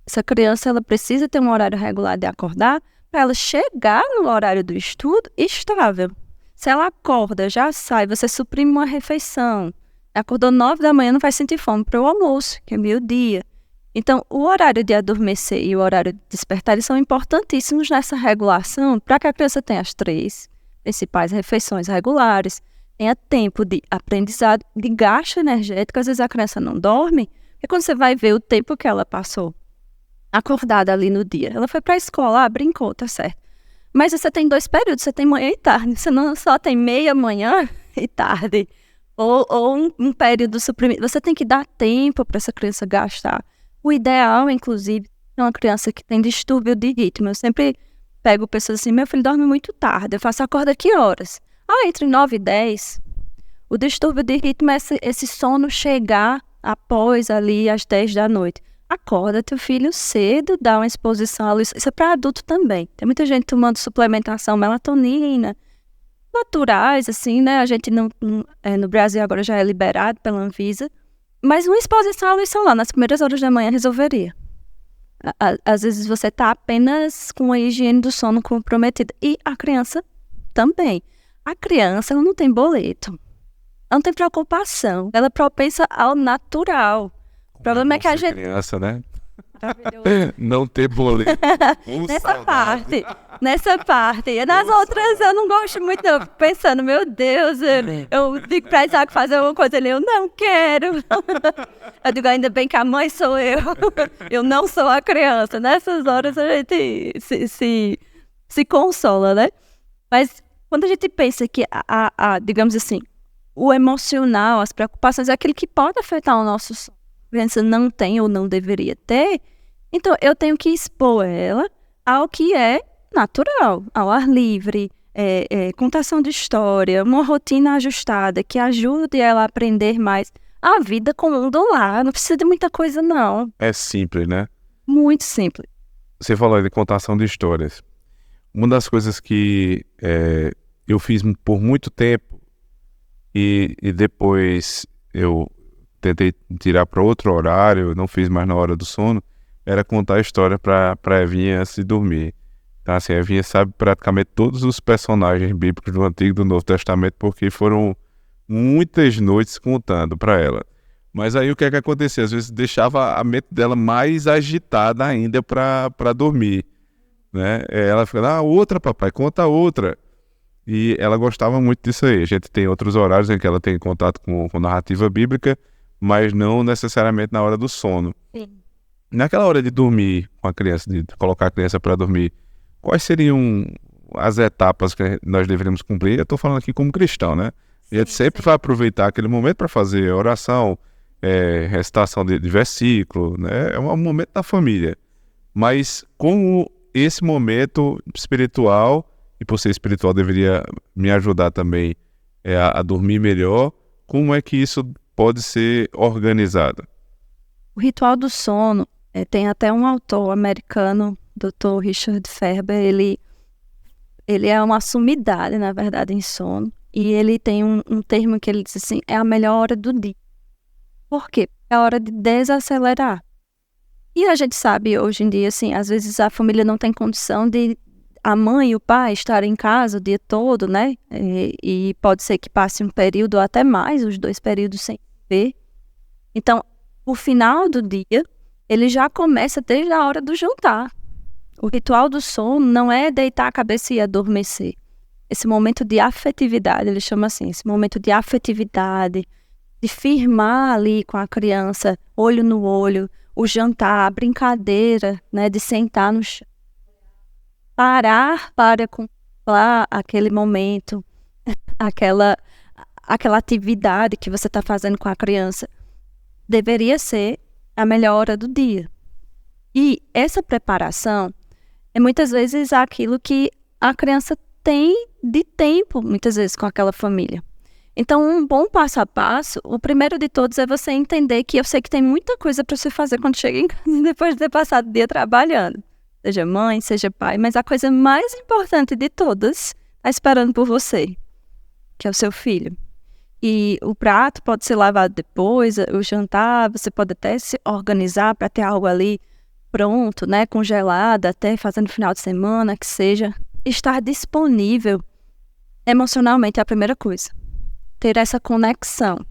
essa criança ela precisa ter um horário regular de acordar para ela chegar no horário do estudo estável. Se ela acorda, já sai, você suprime uma refeição. Acordou 9 da manhã, não vai sentir fome para o almoço, que é meio-dia. Então, o horário de adormecer e o horário de despertar eles são importantíssimos nessa regulação para que a criança tenha as 3 principais refeições regulares, tenha tempo de aprendizado, de gasto energético. Às vezes a criança não dorme, e quando você vai ver o tempo que ela passou acordada ali no dia, ela foi para a escola, brincou, tá certo. Mas você tem 2 períodos, você tem manhã e tarde, você não só tem meia manhã e tarde, ou um período suprimido. Você tem que dar tempo para essa criança gastar. O ideal, inclusive, é uma criança que tem distúrbio de ritmo. Eu sempre pego pessoas assim, meu filho dorme muito tarde, eu faço acorda que horas? Entre 9 e 10. O distúrbio de ritmo é esse sono chegar após ali às 10 da noite. Acorda teu filho cedo, dá uma exposição à luz. Isso é para adulto também. Tem muita gente tomando suplementação, melatonina, naturais, assim, né? A gente no Brasil agora já é liberado pela Anvisa. Mas uma exposição à luz solar nas primeiras horas da manhã resolveria. Às vezes você está apenas com a higiene do sono comprometida. E a criança também. A criança ela não tem boleto. Ela não tem preocupação. Ela é propensa ao natural. O problema é que a gente... criança, né? Não ter boleto. Nessa parte. Nas outras eu não gosto muito, não. Fico pensando, meu Deus, eu digo pra Isaac fazer alguma coisa, eu não quero. Eu digo, ainda bem que a mãe sou eu. Eu não sou a criança. Nessas horas a gente se consola, né? Mas quando a gente pensa que, digamos assim, o emocional, as preocupações, é aquilo que pode afetar o nosso sono. A criança não tem ou não deveria ter, então eu tenho que expor ela ao que é natural, ao ar livre, contação de história, uma rotina ajustada que ajude ela a aprender mais. A vida comum do lar, não precisa de muita coisa, não. É simples, né? Muito simples. Você falou de contação de histórias. Uma das coisas que eu fiz por muito tempo e depois eu tentei tirar para outro horário, não fiz mais na hora do sono, era contar a história para a Evinha antes de dormir. Então, assim, a Evinha sabe praticamente todos os personagens bíblicos do Antigo e do Novo Testamento, porque foram muitas noites contando para ela. Mas aí o que é que acontecia? Às vezes deixava a mente dela mais agitada ainda para dormir, né? Ela ficava, outra papai, conta outra. E ela gostava muito disso aí. A gente tem outros horários em que ela tem contato com narrativa bíblica, mas não necessariamente na hora do sono. Sim. Naquela hora de dormir com a criança, de colocar a criança para dormir, quais seriam as etapas que nós deveríamos cumprir? Eu estou falando aqui como cristão, né? A gente sempre vai aproveitar aquele momento para fazer oração, recitação de versículo, né? É um momento da família. Mas como esse momento espiritual, e por ser espiritual deveria me ajudar também a dormir melhor, como é que isso pode ser organizado? O ritual do sono, tem até um autor americano, Dr. Richard Ferber, ele é uma sumidade, na verdade, em sono. E ele tem um termo que ele diz assim, é a melhor hora do dia. Por quê? É a hora de desacelerar. E a gente sabe hoje em dia, assim, às vezes a família não tem condição de a mãe e o pai estarem em casa o dia todo, né? E pode ser que passe um período ou até mais, os 2 períodos sem ver. Então, o final do dia, ele já começa desde a hora do jantar. O ritual do sono não é deitar a cabeça e adormecer. Esse momento de afetividade, ele chama assim, esse momento de afetividade, de firmar ali com a criança, olho no olho, o jantar, a brincadeira, né, de sentar no chão, parar para contemplar aquele momento, aquela atividade que você está fazendo com a criança, deveria ser a melhor hora do dia. E essa preparação é muitas vezes aquilo que a criança tem de tempo, muitas vezes, com aquela família. Então, um bom passo a passo, o primeiro de todos é você entender que eu sei que tem muita coisa para você fazer quando chega em casa, depois de ter passado o dia trabalhando. Seja mãe, seja pai, mas a coisa mais importante de todas está esperando por você, que é o seu filho. E o prato pode ser lavado depois, o jantar, você pode até se organizar para ter algo ali pronto, né, congelado, até fazendo final de semana, que seja. Estar disponível emocionalmente é a primeira coisa. Ter essa conexão.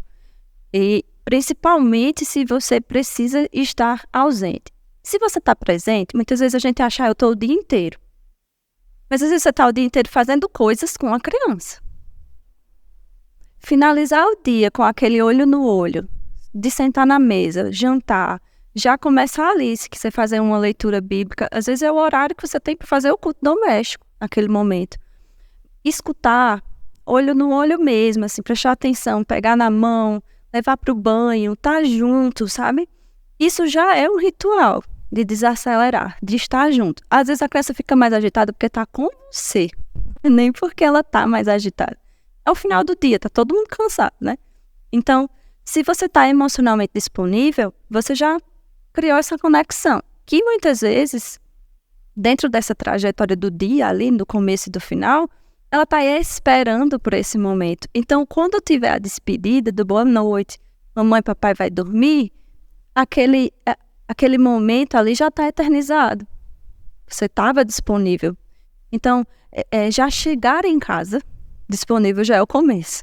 E principalmente se você precisa estar ausente. Se você está presente, muitas vezes a gente acha, eu estou o dia inteiro. Mas às vezes você está o dia inteiro fazendo coisas com a criança. Finalizar o dia com aquele olho no olho, de sentar na mesa, jantar, já começa ali, se quiser fazer uma leitura bíblica, às vezes é o horário que você tem para fazer o culto doméstico, naquele momento. Escutar, olho no olho mesmo, assim, prestar atenção, pegar na mão, levar para o banho, estar junto, sabe? Isso já é um ritual de desacelerar, de estar junto. Às vezes a criança fica mais agitada porque está com você, nem porque ela está mais agitada. É o final do dia, tá todo mundo cansado, né? Então, se você está emocionalmente disponível, você já criou essa conexão, que muitas vezes, dentro dessa trajetória do dia, ali no começo e do final, ela está esperando por esse momento. Então, quando tiver a despedida do boa noite, mamãe e papai vai dormir, aquele momento ali já está eternizado. Você estava disponível. Então, já chegar em casa disponível já é o começo.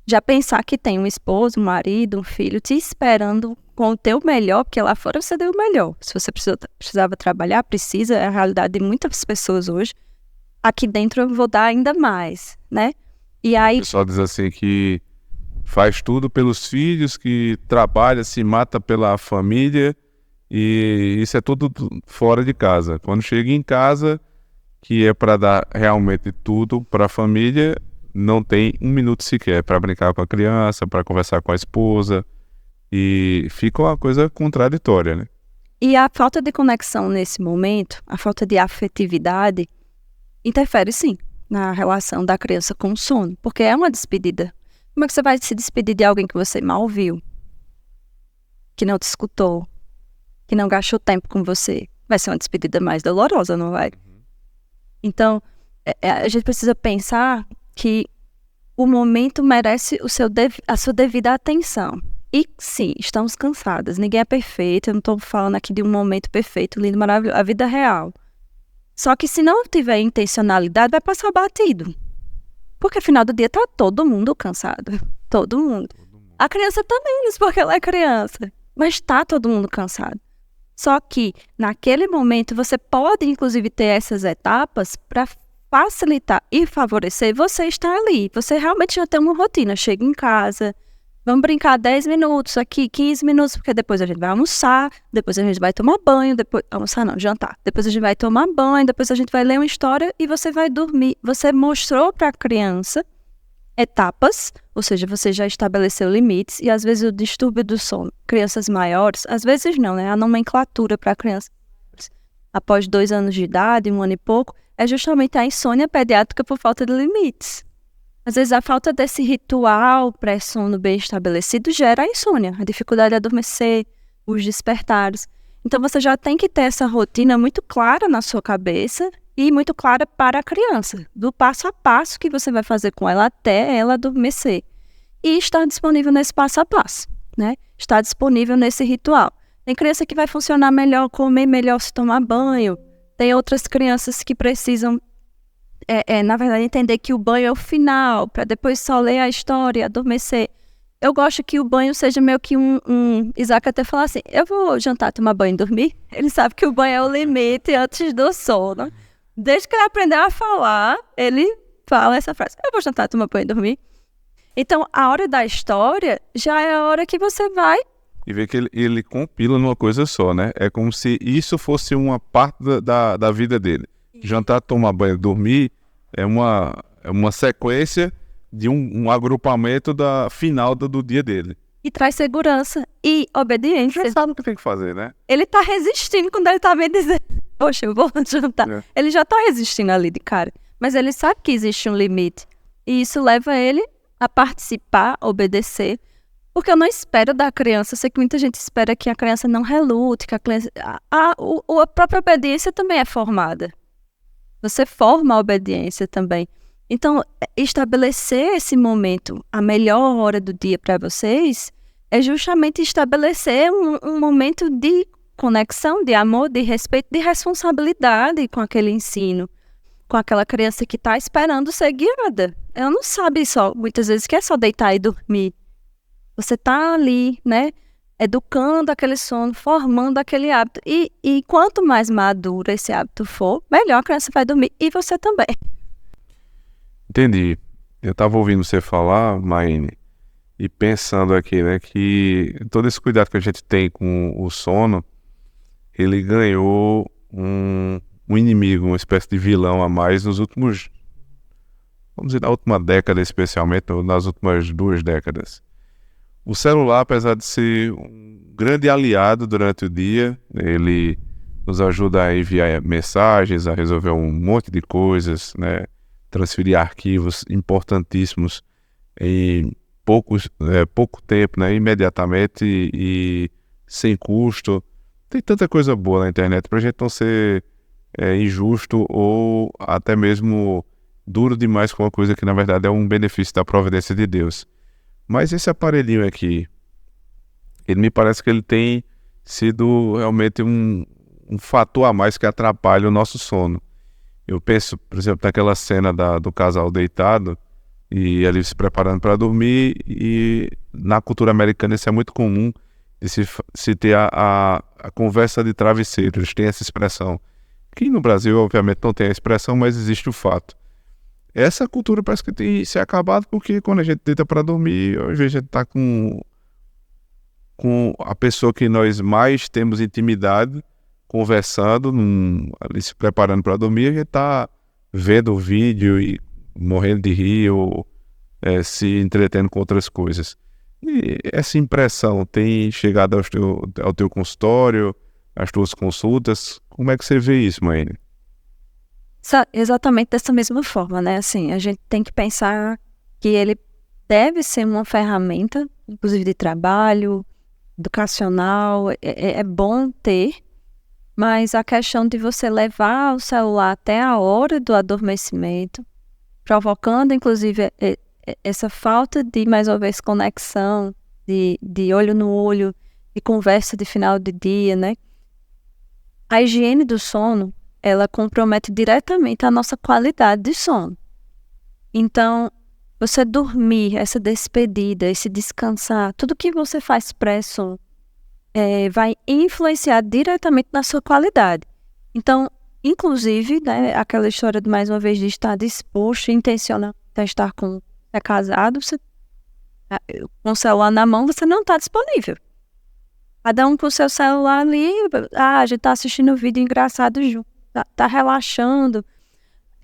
Já pensar que tem um esposo, um marido, um filho te esperando com o teu melhor, porque lá fora você deu o melhor. Se você precisava trabalhar, precisa, é a realidade de muitas pessoas hoje. Aqui dentro eu vou dar ainda mais, né? E aí... O pessoal diz assim que faz tudo pelos filhos, que trabalha, se mata pela família, e isso é tudo fora de casa. Quando chega em casa, que é para dar realmente tudo para a família, não tem um minuto sequer para brincar com a criança, para conversar com a esposa, e fica uma coisa contraditória, né? E a falta de conexão nesse momento, a falta de afetividade, interfere sim na relação da criança com o sono, porque é uma despedida. Como é que você vai se despedir de alguém que você mal viu, que não te escutou, que não gastou tempo com você? Vai ser uma despedida mais dolorosa, não vai? Então, a gente precisa pensar que o momento merece a sua devida atenção. E sim, estamos cansadas. Ninguém é perfeito. Eu não estou falando aqui de um momento perfeito, lindo, maravilhoso. A vida é real. Só que se não tiver intencionalidade, vai passar batido. Porque no final do dia tá todo mundo cansado. Todo mundo. A criança também, porque ela é criança. Mas tá todo mundo cansado. Só que, naquele momento, você pode, inclusive, ter essas etapas para facilitar e favorecer você estar ali. Você realmente já tem uma rotina. Chega em casa, vamos brincar 10 minutos aqui, 15 minutos, porque depois a gente vai almoçar, depois a gente vai tomar banho, depois... Almoçar não, jantar. Depois a gente vai tomar banho, depois a gente vai ler uma história e você vai dormir. Você mostrou para a criança etapas, ou seja, você já estabeleceu limites, e às vezes o distúrbio do sono, crianças maiores, às vezes não, né? A nomenclatura para crianças após 2 anos de idade, 1 ano e pouco, é justamente a insônia pediátrica por falta de limites. Às vezes a falta desse ritual pré-sono bem estabelecido gera a insônia, a dificuldade de adormecer, os despertares. Então você já tem que ter essa rotina muito clara na sua cabeça e muito clara para a criança, do passo a passo que você vai fazer com ela até ela adormecer. E estar disponível nesse passo a passo, né? Estar disponível nesse ritual. Tem criança que vai funcionar melhor, comer melhor se tomar banho. Tem outras crianças que precisam, na verdade, entender que o banho é o final, para depois só ler a história, adormecer. Eu gosto que o banho seja meio que Isaac até fala assim, eu vou jantar, tomar banho e dormir. Ele sabe que o banho é o limite antes do sono. Desde que ele aprendeu a falar, ele fala essa frase, eu vou jantar, tomar banho e dormir. Então, a hora da história já é a hora que você vai... E ver que ele compila numa coisa só, né? É como se isso fosse uma parte da vida dele. Jantar, tomar banho, dormir é uma sequência de um agrupamento final do dia dele. E traz segurança e obediência. Ele sabe o que tem que fazer, né? Ele tá resistindo quando ele tá me dizendo, poxa, eu vou jantar. É. Ele já tá resistindo ali de cara. Mas ele sabe que existe um limite. E isso leva ele a participar, obedecer. Porque eu não espero da criança, eu sei que muita gente espera que a criança não relute, que a criança... A própria obediência também é formada. Você forma a obediência também. Então, estabelecer esse momento, a melhor hora do dia para vocês, é justamente estabelecer um momento de conexão, de amor, de respeito, de responsabilidade com aquele ensino, com aquela criança que está esperando ser guiada. Ela não sabe só, muitas vezes, que é só deitar e dormir. Você está ali, né, educando aquele sono, formando aquele hábito. E quanto mais maduro esse hábito for, melhor a criança vai dormir. E você também. Entendi. Eu estava ouvindo você falar, Maine, e pensando aqui, né, que todo esse cuidado que a gente tem com o sono, ele ganhou um inimigo, uma espécie de vilão a mais nos últimos, vamos dizer, na última década especialmente, ou nas últimas 2 décadas. O celular, apesar de ser um grande aliado durante o dia, ele nos ajuda a enviar mensagens, a resolver um monte de coisas, né? Transferir arquivos importantíssimos em pouco tempo, né? Imediatamente e sem custo. Tem tanta coisa boa na internet para a gente não ser injusto ou até mesmo duro demais com uma coisa que na verdade é um benefício da providência de Deus. Mas esse aparelhinho aqui, ele me parece que ele tem sido realmente um fator a mais que atrapalha o nosso sono. Eu penso, por exemplo, naquela cena do casal deitado e ali se preparando para dormir, e na cultura americana isso é muito comum de se ter a conversa de travesseiro. Eles têm essa expressão. Aqui no Brasil, obviamente, não tem a expressão, mas existe o fato. Essa cultura parece que tem se acabado, porque quando a gente deita para dormir, ao invés de estar com a pessoa que nós mais temos intimidade, conversando, ali se preparando para dormir, a gente está vendo o vídeo e morrendo de rir ou se entretendo com outras coisas. E essa impressão tem chegado ao teu consultório, às tuas consultas? Como é que você vê isso, Maine? Exatamente dessa mesma forma, né? Assim, a gente tem que pensar que ele deve ser uma ferramenta, inclusive de trabalho, educacional, é bom ter, mas a questão de você levar o celular até a hora do adormecimento, provocando, inclusive, essa falta de, mais uma vez, conexão, de olho no olho, de conversa de final de dia, né? A higiene do sono, ela compromete diretamente a nossa qualidade de sono. Então, você dormir, essa despedida, esse descansar, tudo que você faz pré-sono, vai influenciar diretamente na sua qualidade. Então, inclusive, né, aquela história de, mais uma vez, de estar disposto, intencional a estar casado, você, com o celular na mão, você não está disponível. Cada um com o seu celular ali, a gente está assistindo um vídeo engraçado junto, tá relaxando.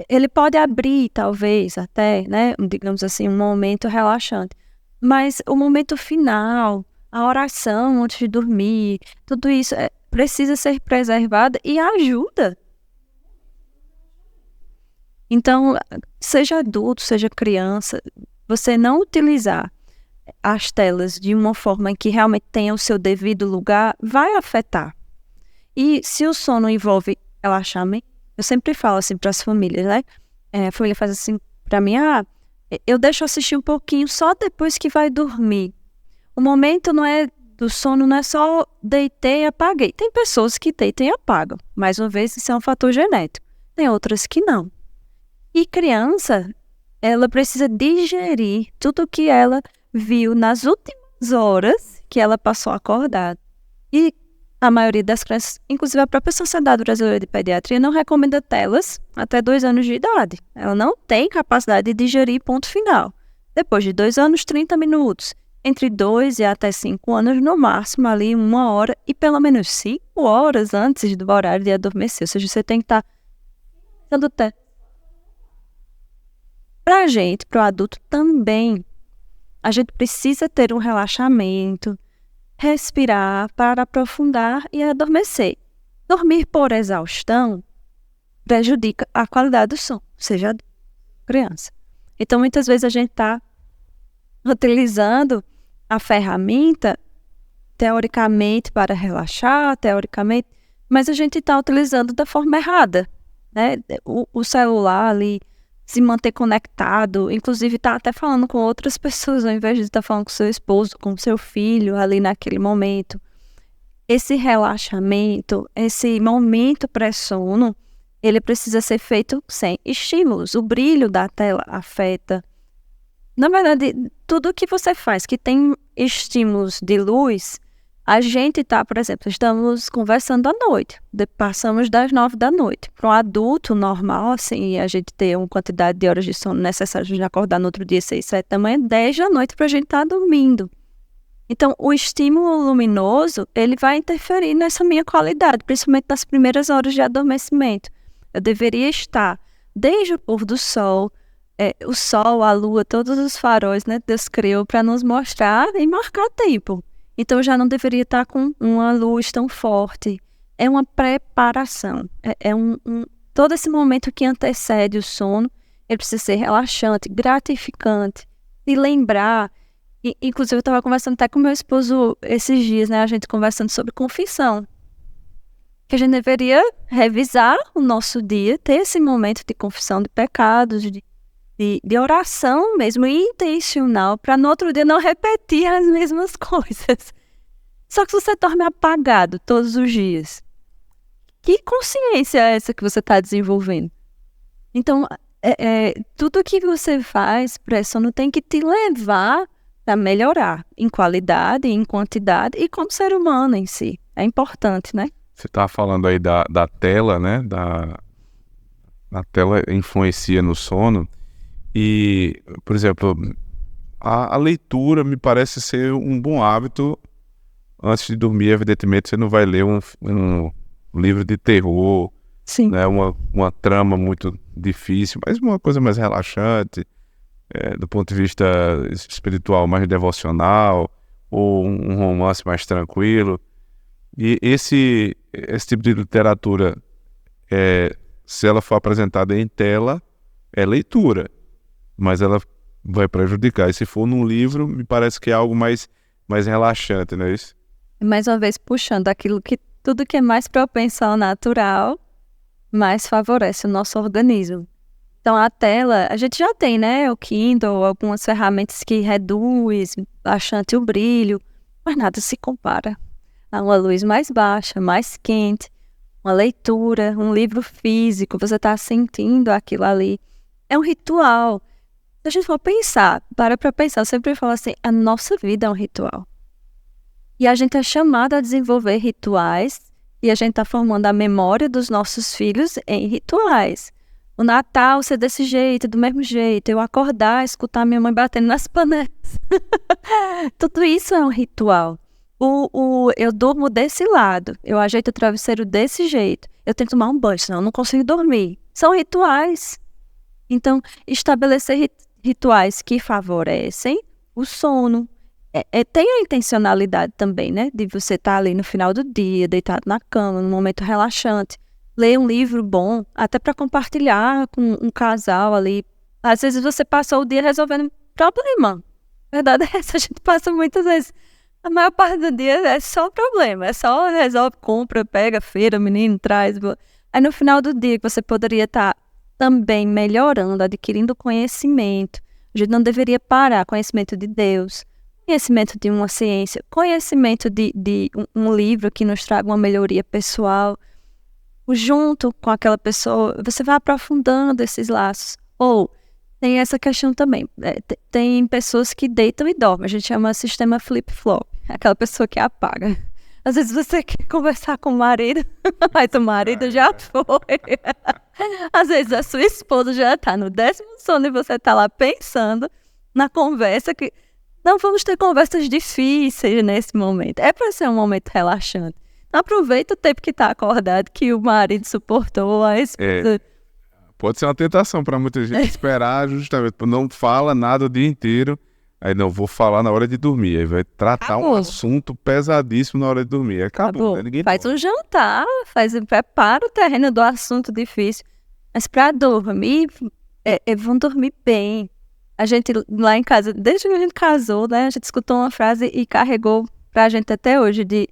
Ele pode abrir, talvez, até, né, digamos assim, um momento relaxante. Mas o momento final, a oração antes de dormir, tudo isso precisa ser preservado e ajuda. Então, seja adulto, seja criança, você não utilizar as telas de uma forma que realmente tenha o seu devido lugar, vai afetar. E se o sono envolve relaxamento, eu sempre falo assim para as famílias, né? A família faz assim para mim, eu deixo assistir um pouquinho só depois que vai dormir. O momento do sono não é só deitei e apaguei. Tem pessoas que deitam e apagam. Mais uma vez, isso é um fator genético. Tem outras que não. E criança, ela precisa digerir tudo o que ela viu nas últimas horas que ela passou acordada. E a maioria das crianças, inclusive a própria Sociedade Brasileira de Pediatria, não recomenda telas até 2 anos de idade. Ela não tem capacidade de digerir, ponto final. Depois de 2 anos, 30 minutos. Entre 2 e até 5 anos, no máximo, ali 1 hora, e pelo menos 5 horas antes do horário de adormecer. Ou seja, você tem que estar dando tela. Para a gente, para o adulto também, a gente precisa ter um relaxamento, respirar para aprofundar e adormecer. Dormir por exaustão prejudica a qualidade do sono, seja criança. Então, muitas vezes a gente está utilizando a ferramenta, teoricamente, para relaxar, teoricamente, mas a gente está utilizando da forma errada, né? O celular ali, se manter conectado, inclusive está até falando com outras pessoas, ao invés de estar falando com seu esposo, com seu filho ali naquele momento. Esse relaxamento, esse momento pré-sono, ele precisa ser feito sem estímulos. O brilho da tela afeta. Na verdade, tudo que você faz que tem estímulos de luz, a gente está, por exemplo, estamos conversando à noite, passamos das 9 da noite. Para um adulto normal, assim, a gente ter uma quantidade de horas de sono necessárias de acordar no outro dia, 6, 7 da manhã, 10 da noite para a gente estar dormindo. Então, o estímulo luminoso, ele vai interferir nessa minha qualidade, principalmente nas primeiras horas de adormecimento. Eu deveria estar desde o pôr do sol, o sol, a lua, todos os faróis, né, Deus criou para nos mostrar e marcar tempo. Então, eu já não deveria estar com uma luz tão forte. É uma preparação. Todo esse momento que antecede o sono, ele precisa ser relaxante, gratificante, e lembrar. Inclusive, eu estava conversando até com meu esposo esses dias, né? A gente conversando sobre confissão. Que a gente deveria revisar o nosso dia, ter esse momento de confissão de pecados, de oração mesmo, intencional, para no outro dia não repetir as mesmas coisas. Só que se você dorme apagado todos os dias, que consciência é essa que você está desenvolvendo? Então, tudo que você faz, pré-sono, tem que te levar a melhorar em qualidade, em quantidade e como ser humano em si. É importante, né? Você está falando aí da tela, né? A tela influencia no sono. E, por exemplo, a leitura me parece ser um bom hábito. Antes de dormir, evidentemente, você não vai ler um livro de terror, Sim. Né? Uma trama muito difícil, mas uma coisa mais relaxante, do ponto de vista espiritual, mais devocional, ou um romance mais tranquilo. E esse tipo de literatura se ela for apresentada em tela, é leitura, mas ela vai prejudicar. E se for num livro, me parece que é algo mais relaxante, não é isso? Mais uma vez, puxando tudo que é mais propenso ao natural, mais favorece o nosso organismo. Então, a tela, a gente já tem, né, o Kindle, algumas ferramentas que reduz bastante o brilho, mas nada se compara a uma luz mais baixa, mais quente, uma leitura, um livro físico, você está sentindo aquilo ali. É um ritual. Se a gente for pensar, para pensar, eu sempre falo assim, a nossa vida é um ritual. E a gente é chamado a desenvolver rituais, e a gente está formando a memória dos nossos filhos em rituais. O Natal ser desse jeito, do mesmo jeito, eu acordar, escutar minha mãe batendo nas panelas. Tudo isso é um ritual. Eu durmo desse lado, eu ajeito o travesseiro desse jeito, eu tenho que tomar um banho, senão eu não consigo dormir. São rituais. Então, estabelecer rituais que favorecem o sono. Tem a intencionalidade também, né? De você estar ali no final do dia, deitado na cama, num momento relaxante. Ler um livro bom, até para compartilhar com um casal ali. Às vezes você passou o dia resolvendo um problema. A verdade é essa, a gente passa muitas vezes. A maior parte do dia é só problema, é só resolve, compra, pega, feira, menino, traz. Aí no final do dia que você poderia estar também melhorando, adquirindo conhecimento. A gente não deveria parar, conhecimento de Deus, conhecimento de uma ciência, conhecimento de um livro que nos traga uma melhoria pessoal. Junto com aquela pessoa, você vai aprofundando esses laços. Ou tem essa questão também, tem pessoas que deitam e dormem, a gente chama sistema flip-flop, aquela pessoa que apaga. Às vezes você quer conversar com o marido, mas o marido já foi. Às vezes a sua esposa já está no 10º sono e você está lá pensando na conversa que... Não vamos ter conversas difíceis nesse momento, é para ser um momento relaxante. Aproveita o tempo que está acordado, que o marido suportou, a esposa... Pode ser uma tentação para muita gente esperar justamente, não fala nada o dia inteiro, aí não, vou falar na hora de dormir, aí vai tratar um assunto pesadíssimo na hora de dormir, acabou. Né? Ninguém faz um jantar, prepara o terreno do assunto difícil, mas para dormir, vão dormir bem. A gente lá em casa, desde que a gente casou, né, a gente escutou uma frase e carregou para a gente até hoje, de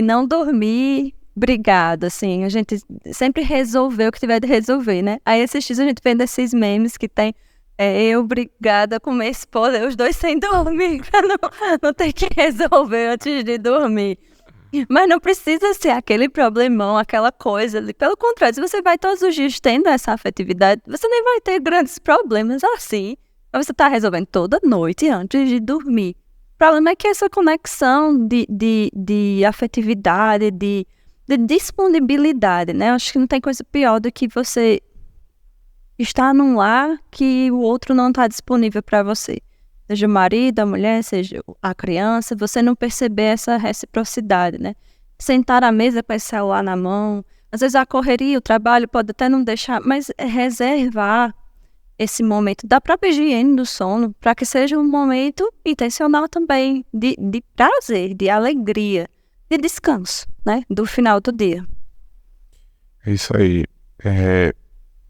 não dormir brigado, assim, a gente sempre resolveu o que tiver de resolver, né? Aí esses dias a gente vendo esses memes que tem eu brigada com minha esposa, os dois sem dormir, pra não ter que resolver antes de dormir. Mas não precisa ser aquele problemão, aquela coisa ali. Pelo contrário, se você vai todos os dias tendo essa afetividade, você nem vai ter grandes problemas assim. Mas você tá resolvendo toda noite antes de dormir. O problema é que essa conexão de afetividade, de disponibilidade, né? Eu acho que não tem coisa pior do que você estar num lar que o outro não está disponível para você. Seja o marido, a mulher, seja a criança, você não perceber essa reciprocidade, né? Sentar à mesa com esse celular na mão, às vezes a correria, o trabalho pode até não deixar, mas reservar esse momento da própria higiene do sono para que seja um momento intencional também, de prazer, de alegria, de descanso, né, do final do dia. É isso aí.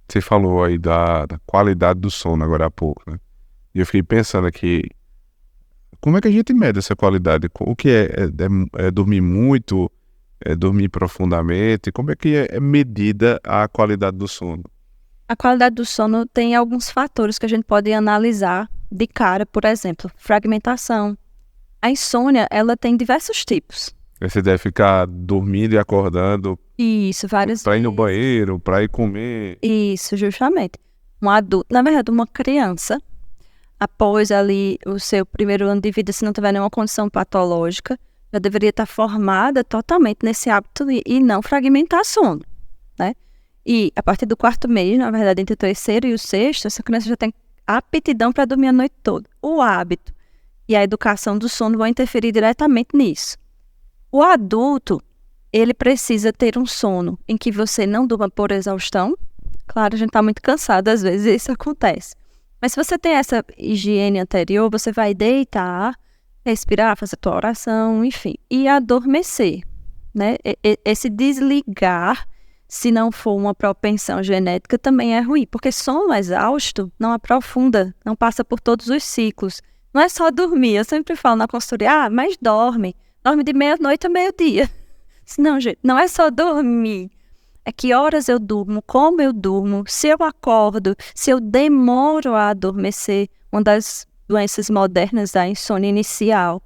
Você falou aí da qualidade do sono agora há pouco, né? E eu fiquei pensando aqui, como é que a gente mede essa qualidade? O que é dormir muito? É dormir profundamente? Como é que é medida a qualidade do sono? A qualidade do sono tem alguns fatores que a gente pode analisar de cara, por exemplo, fragmentação. A insônia, ela tem diversos tipos. Você deve ficar dormindo e acordando. Isso, várias vezes. Para ir no banheiro, para ir comer. Isso, justamente. Um adulto, na verdade, uma criança, após ali o seu primeiro ano de vida, se não tiver nenhuma condição patológica, já deveria estar formada totalmente nesse hábito e não fragmentar sono, né? E a partir do 4º mês, na verdade, entre o 3º e o 6º, essa criança já tem aptidão para dormir a noite toda. O hábito e a educação do sono vão interferir diretamente nisso. O adulto, ele precisa ter um sono em que você não durma por exaustão. Claro, a gente está muito cansado, às vezes isso acontece. Mas se você tem essa higiene anterior, você vai deitar, respirar, fazer a tua oração, enfim, e adormecer, né? Esse desligar se não for uma propensão genética, também é ruim, porque sono exausto não aprofunda, não passa por todos os ciclos. Não é só dormir, eu sempre falo na consultoria, mas dorme de meia-noite a meio-dia. Não, gente, não é só dormir, é que horas eu durmo, como eu durmo, se eu acordo, se eu demoro a adormecer. Uma das doenças modernas da insônia inicial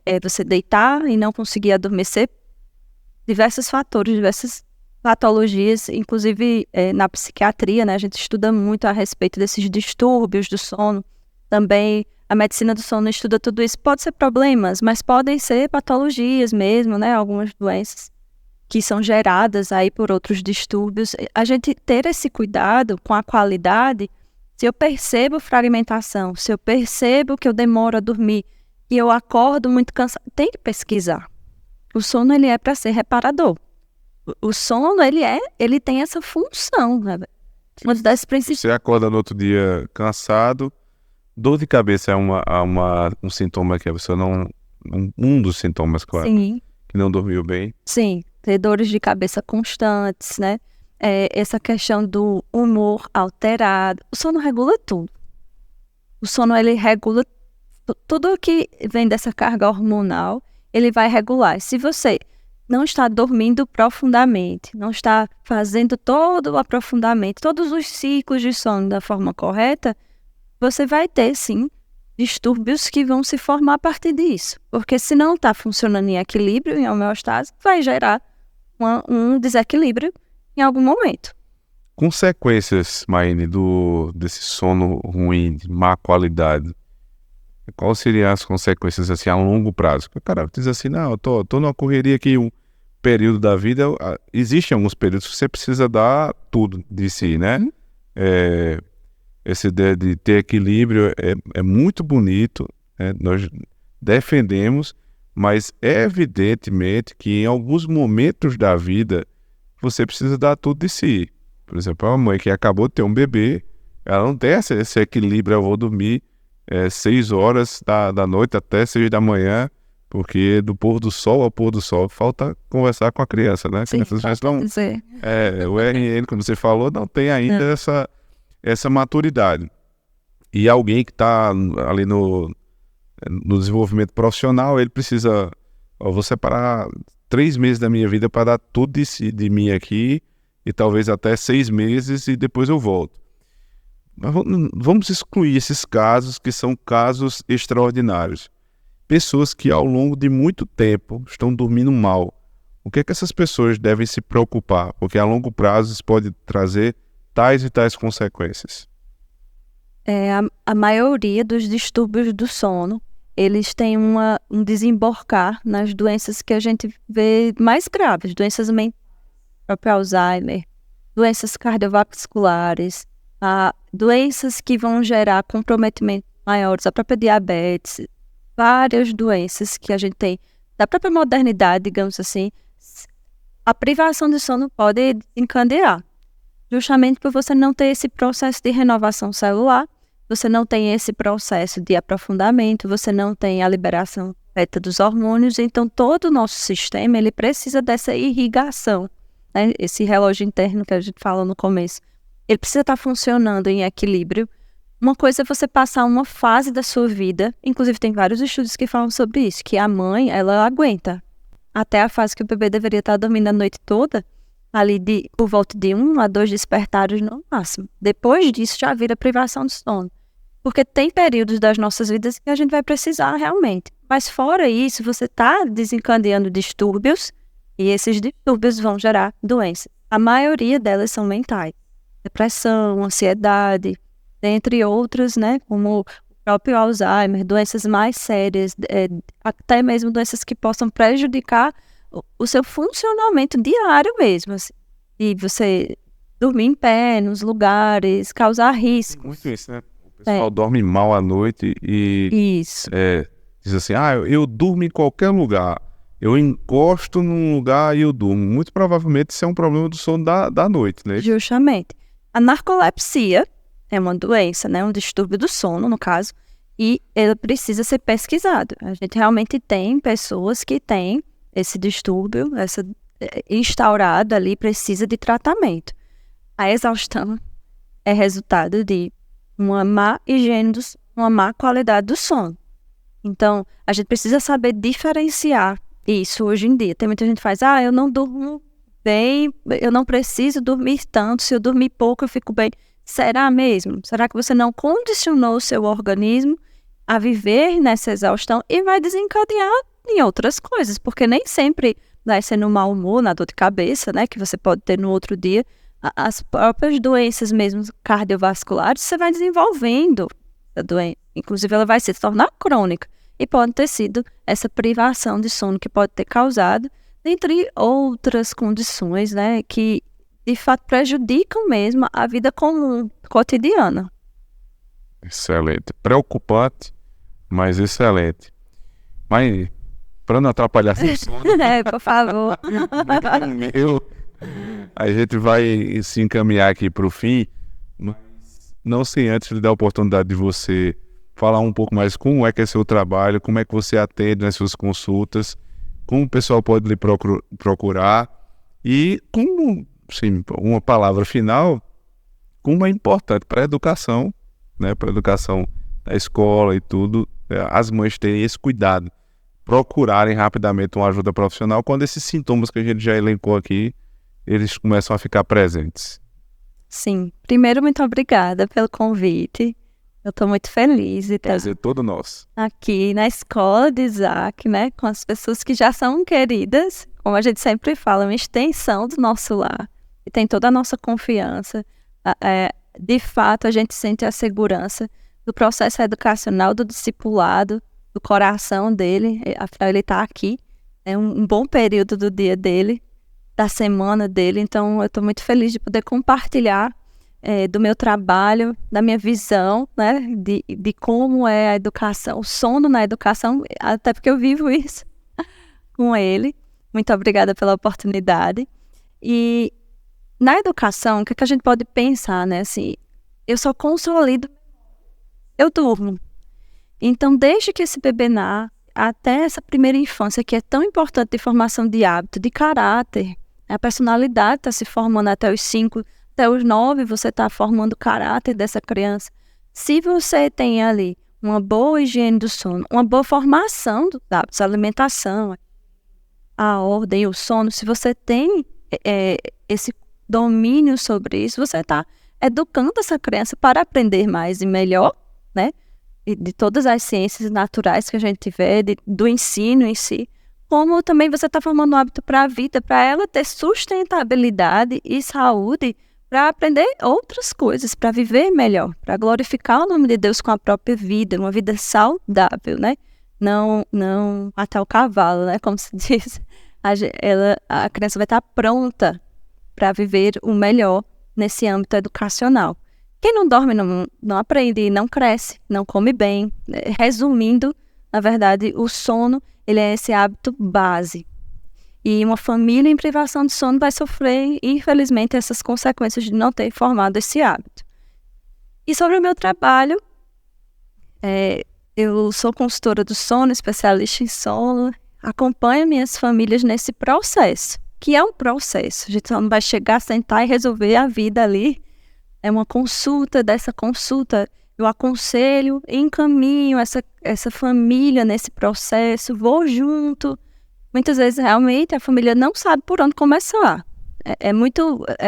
é você deitar e não conseguir adormecer. Diversos fatores, diversas patologias, inclusive na psiquiatria, né, a gente estuda muito a respeito desses distúrbios do sono. Também a medicina do sono estuda tudo isso. Pode ser problemas, mas podem ser patologias mesmo, né, algumas doenças que são geradas aí por outros distúrbios. A gente ter esse cuidado com a qualidade, se eu percebo fragmentação, se eu percebo que eu demoro a dormir e eu acordo muito cansado, tem que pesquisar. O sono, ele é para ser reparador. O sono, ele tem essa função, né? Uma das principais. Você acorda no outro dia cansado, dor de cabeça é um sintoma que a pessoa não... Um dos sintomas, claro, Sim. Que não dormiu bem. Sim, ter dores de cabeça constantes, né? Essa questão do humor alterado. O sono regula tudo. O sono, ele regula tudo que vem dessa carga hormonal, ele vai regular. Se você não está dormindo profundamente, não está fazendo todo o aprofundamento, todos os ciclos de sono da forma correta, você vai ter, sim, distúrbios que vão se formar a partir disso. Porque se não está funcionando em equilíbrio, em homeostase, vai gerar um desequilíbrio em algum momento. Consequências, Maíne, desse sono ruim, de má qualidade, quais seriam as consequências assim, a longo prazo? O cara diz assim, não, eu tô numa correria aqui, um período da vida, existem alguns períodos que você precisa dar tudo de si, né? Essa ideia de ter equilíbrio é muito bonito, né? Nós defendemos, mas é evidentemente que em alguns momentos da vida você precisa dar tudo de si. Por exemplo, uma mãe que acabou de ter um bebê, ela não tem esse equilíbrio, eu vou dormir 6 horas da noite até 6 da manhã, porque do pôr do sol ao pôr do sol falta conversar com a criança, né? Sim, Crianças não, o RN, como você falou, não tem ainda essa maturidade. E alguém que está ali no desenvolvimento profissional, ele precisa, vou separar 3 meses da minha vida para dar tudo de mim aqui, e talvez até 6 meses, e depois eu volto. Mas vamos excluir esses casos que são casos extraordinários. Pessoas que ao longo de muito tempo estão dormindo mal. O que é que essas pessoas devem se preocupar? Porque a longo prazo isso pode trazer tais e tais consequências. A maioria dos distúrbios do sono, eles têm um desembocar nas doenças que a gente vê mais graves, doenças mentais, próprio Alzheimer, doenças cardiovasculares, doenças que vão gerar comprometimentos maiores, a própria diabetes, várias doenças que a gente tem da própria modernidade, digamos assim. A privação de sono pode desencadear, justamente por você não ter esse processo de renovação celular, você não tem esse processo de aprofundamento, você não tem a liberação correta dos hormônios, então todo o nosso sistema ele precisa dessa irrigação, né? Esse relógio interno que a gente falou no começo, ele precisa estar funcionando em equilíbrio. Uma coisa é você passar uma fase da sua vida, inclusive tem vários estudos que falam sobre isso, que a mãe, ela aguenta até a fase que o bebê deveria estar dormindo a noite toda, ali por volta de 1 a 2 despertares no máximo. Depois disso já vira privação de sono, porque tem períodos das nossas vidas que a gente vai precisar realmente. Mas fora isso, você está desencadeando distúrbios e esses distúrbios vão gerar doenças. A maioria delas são mentais, depressão, ansiedade, entre outras, né, como o próprio Alzheimer, doenças mais sérias, até mesmo doenças que possam prejudicar o seu funcionamento diário mesmo, assim, e você dormir em pé nos lugares, causar risco. Muito isso, né? O pessoal dorme mal à noite e isso. Diz assim, eu durmo em qualquer lugar, eu encosto num lugar e eu durmo. Muito provavelmente isso é um problema do sono da noite, né? Justamente. A narcolepsia é uma doença, né, um distúrbio do sono, no caso, e ele precisa ser pesquisado. A gente realmente tem pessoas que têm esse distúrbio, instaurado ali precisa de tratamento. A exaustão é resultado de uma má higiene, uma má qualidade do sono. Então, a gente precisa saber diferenciar isso hoje em dia. Tem muita gente que faz, eu não durmo bem, eu não preciso dormir tanto, se eu dormir pouco eu fico bem. Será mesmo? Será que você não condicionou o seu organismo a viver nessa exaustão e vai desencadear em outras coisas? Porque nem sempre vai ser no mau humor, na dor de cabeça, né, que você pode ter no outro dia. As próprias doenças mesmo cardiovasculares, você vai desenvolvendo a doença. Inclusive, ela vai se tornar crônica. E pode ter sido essa privação de sono que pode ter causado, entre outras condições, né, que de fato prejudicam mesmo a vida comum, cotidiana. Excelente. Preocupante, mas excelente. Mas, para não atrapalhar seu sono, Por favor. A gente vai se encaminhar aqui para o fim, mas não sem antes lhe dar a oportunidade de você falar um pouco mais como é que é seu trabalho, como é que você atende nas suas consultas, como o pessoal pode lhe procurar e como, sim, uma palavra final, como é importante para a educação, né, para a educação da escola e tudo, as mães terem esse cuidado, procurarem rapidamente uma ajuda profissional quando esses sintomas que a gente já elencou aqui, eles começam a ficar presentes. Sim. Primeiro, muito obrigada pelo convite. Eu estou muito feliz de estar Prazer todo nosso. aqui na escola de Isaac, né, com as pessoas que já são queridas, como a gente sempre fala, uma extensão do nosso lar, e tem toda a nossa confiança. De fato, a gente sente a segurança do processo educacional, do discipulado, do coração dele, afinal ele está aqui, é um bom período do dia dele, da semana dele, então eu estou muito feliz de poder compartilhar do meu trabalho, da minha visão, né, de como é a educação, o sono na educação, até porque eu vivo isso com ele. Muito obrigada pela oportunidade. E na educação, o que a gente pode pensar, né, assim, eu só consolido, eu durmo. Então, desde que esse bebê nasce, até essa primeira infância, que é tão importante de formação de hábito, de caráter, a personalidade está se formando até os 5, até os 9, você está formando o caráter dessa criança. Se você tem ali uma boa higiene do sono, uma boa formação dos hábitos, a alimentação, a ordem, o sono, se você tem esse domínio sobre isso, você está educando essa criança para aprender mais e melhor, né? De todas as ciências naturais que a gente tiver, do ensino em si, como também você está formando um hábito para a vida, para ela ter sustentabilidade e saúde, para aprender outras coisas, para viver melhor, para glorificar o nome de Deus com a própria vida, uma vida saudável, né? Não matar o cavalo, né? Como se diz. A criança vai estar pronta para viver o melhor nesse âmbito educacional. Quem não dorme não aprende, não cresce, não come bem. Resumindo, na verdade, o sono ele é esse hábito base. E uma família em privação de sono vai sofrer, infelizmente, essas consequências de não ter formado esse hábito. E sobre o meu trabalho, eu sou consultora do sono, especialista em sono, acompanho minhas famílias nesse processo, que é um processo. A gente não vai chegar, sentar e resolver a vida ali. É uma consulta, dessa consulta eu aconselho, encaminho essa família nesse processo, vou junto. Muitas vezes, realmente, a família não sabe por onde começar.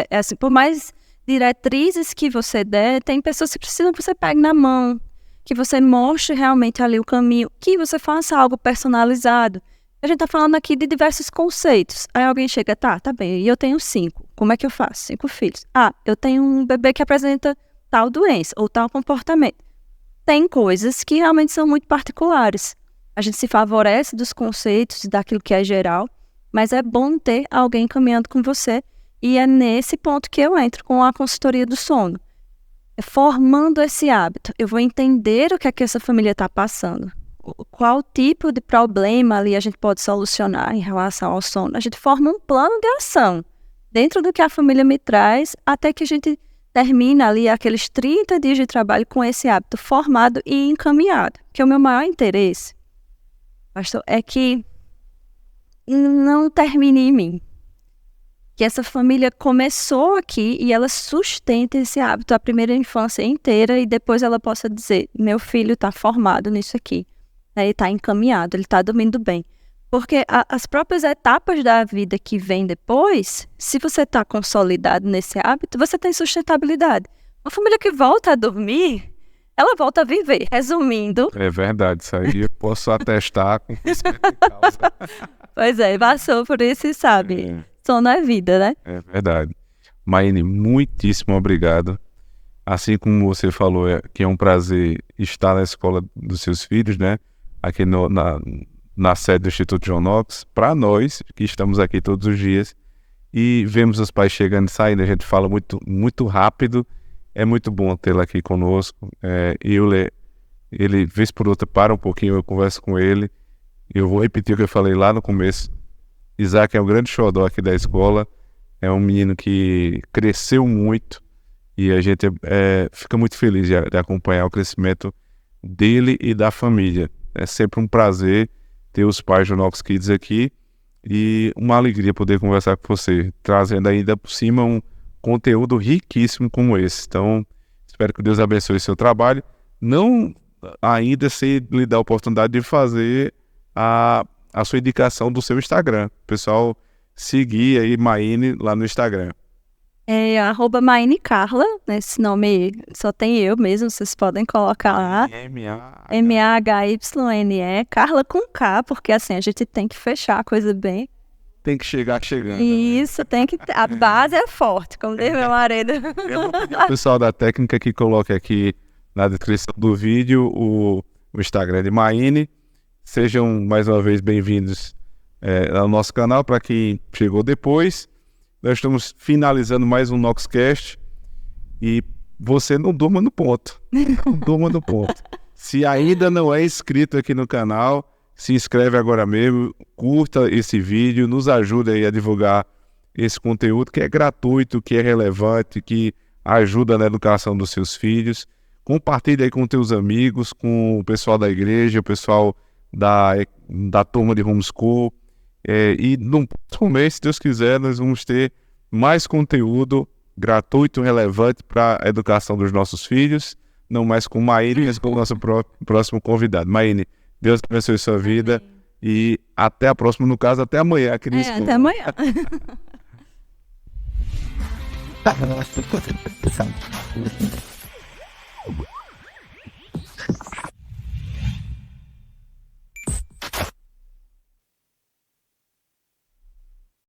Assim, por mais diretrizes que você der, tem pessoas que precisam que você pegue na mão, que você mostre realmente ali o caminho, que você faça algo personalizado. A gente está falando aqui de diversos conceitos. Aí alguém chega, tá bem, e eu tenho 5. Como é que eu faço? 5 filhos. Eu tenho um bebê que apresenta tal doença ou tal comportamento. Tem coisas que realmente são muito particulares. A gente se favorece dos conceitos, daquilo que é geral, mas é bom ter alguém caminhando com você. E é nesse ponto que eu entro com a consultoria do sono. Formando esse hábito, eu vou entender o que é que essa família está passando. Qual tipo de problema ali a gente pode solucionar em relação ao sono. A gente forma um plano de ação dentro do que a família me traz, até que a gente termina ali aqueles 30 dias de trabalho com esse hábito formado e encaminhado. Que é o meu maior interesse, pastor, é que não termine em mim. que essa família começou aqui e ela sustenta esse hábito a primeira infância inteira e depois ela possa dizer, meu filho está formado nisso aqui, ele está encaminhado, ele está dormindo bem. Porque as próprias etapas da vida que vem depois, se você está consolidado nesse hábito, você tem sustentabilidade. Uma família que volta a dormir, ela volta a viver. Resumindo... É verdade, isso aí eu posso atestar com conhecimento de causa. Pois é, passou por isso e sabe. Sono é vida, né? É verdade. Maíne, muitíssimo obrigado. Assim como você falou, que é um prazer estar na escola dos seus filhos, né? Aqui na sede do Instituto John Knox, para nós, que estamos aqui todos os dias, e vemos os pais chegando e saindo, a gente fala muito, muito rápido, é muito bom tê-lo aqui conosco. Ele, vez por outra, para um pouquinho, eu converso com ele, eu vou repetir o que eu falei lá no começo. Isaac é um grande xodó aqui da escola, é um menino que cresceu muito, e a gente fica muito feliz de acompanhar o crescimento dele e da família. É sempre um prazer ter os pais do Knox Kids aqui e uma alegria poder conversar com você, trazendo ainda por cima um conteúdo riquíssimo como esse. Então, espero que Deus abençoe seu trabalho. Não ainda sei lhe dar a oportunidade de fazer a sua indicação do seu Instagram. Pessoal, seguir aí Maíne lá no Instagram. É @MaineCarla, né? Esse nome só tem eu mesmo, vocês podem colocar lá. MAHYNE, Carla com K, porque assim, a gente tem que fechar a coisa bem. Tem que chegar chegando. Isso, tem que a base é forte, como diz meu marido. Eu vou pedir ao pessoal da técnica que coloque aqui na descrição do vídeo o Instagram de Maíne. Sejam mais uma vez bem-vindos ao nosso canal. Para quem chegou depois, nós estamos finalizando mais um Knoxcast e você não durma no ponto. Não durma no ponto. Se ainda não é inscrito aqui no canal, se inscreve agora mesmo, curta esse vídeo, nos ajuda aí a divulgar esse conteúdo que é gratuito, que é relevante, que ajuda na educação dos seus filhos. Compartilha aí com teus amigos, com o pessoal da igreja, o pessoal da turma de homeschool. E no próximo mês, se Deus quiser, nós vamos ter mais conteúdo gratuito, relevante para a educação dos nossos filhos, não mais com Maíne, mas com o nosso próximo convidado. Maíne, Deus abençoe sua vida e até a próxima, no caso, até amanhã. Até amanhã.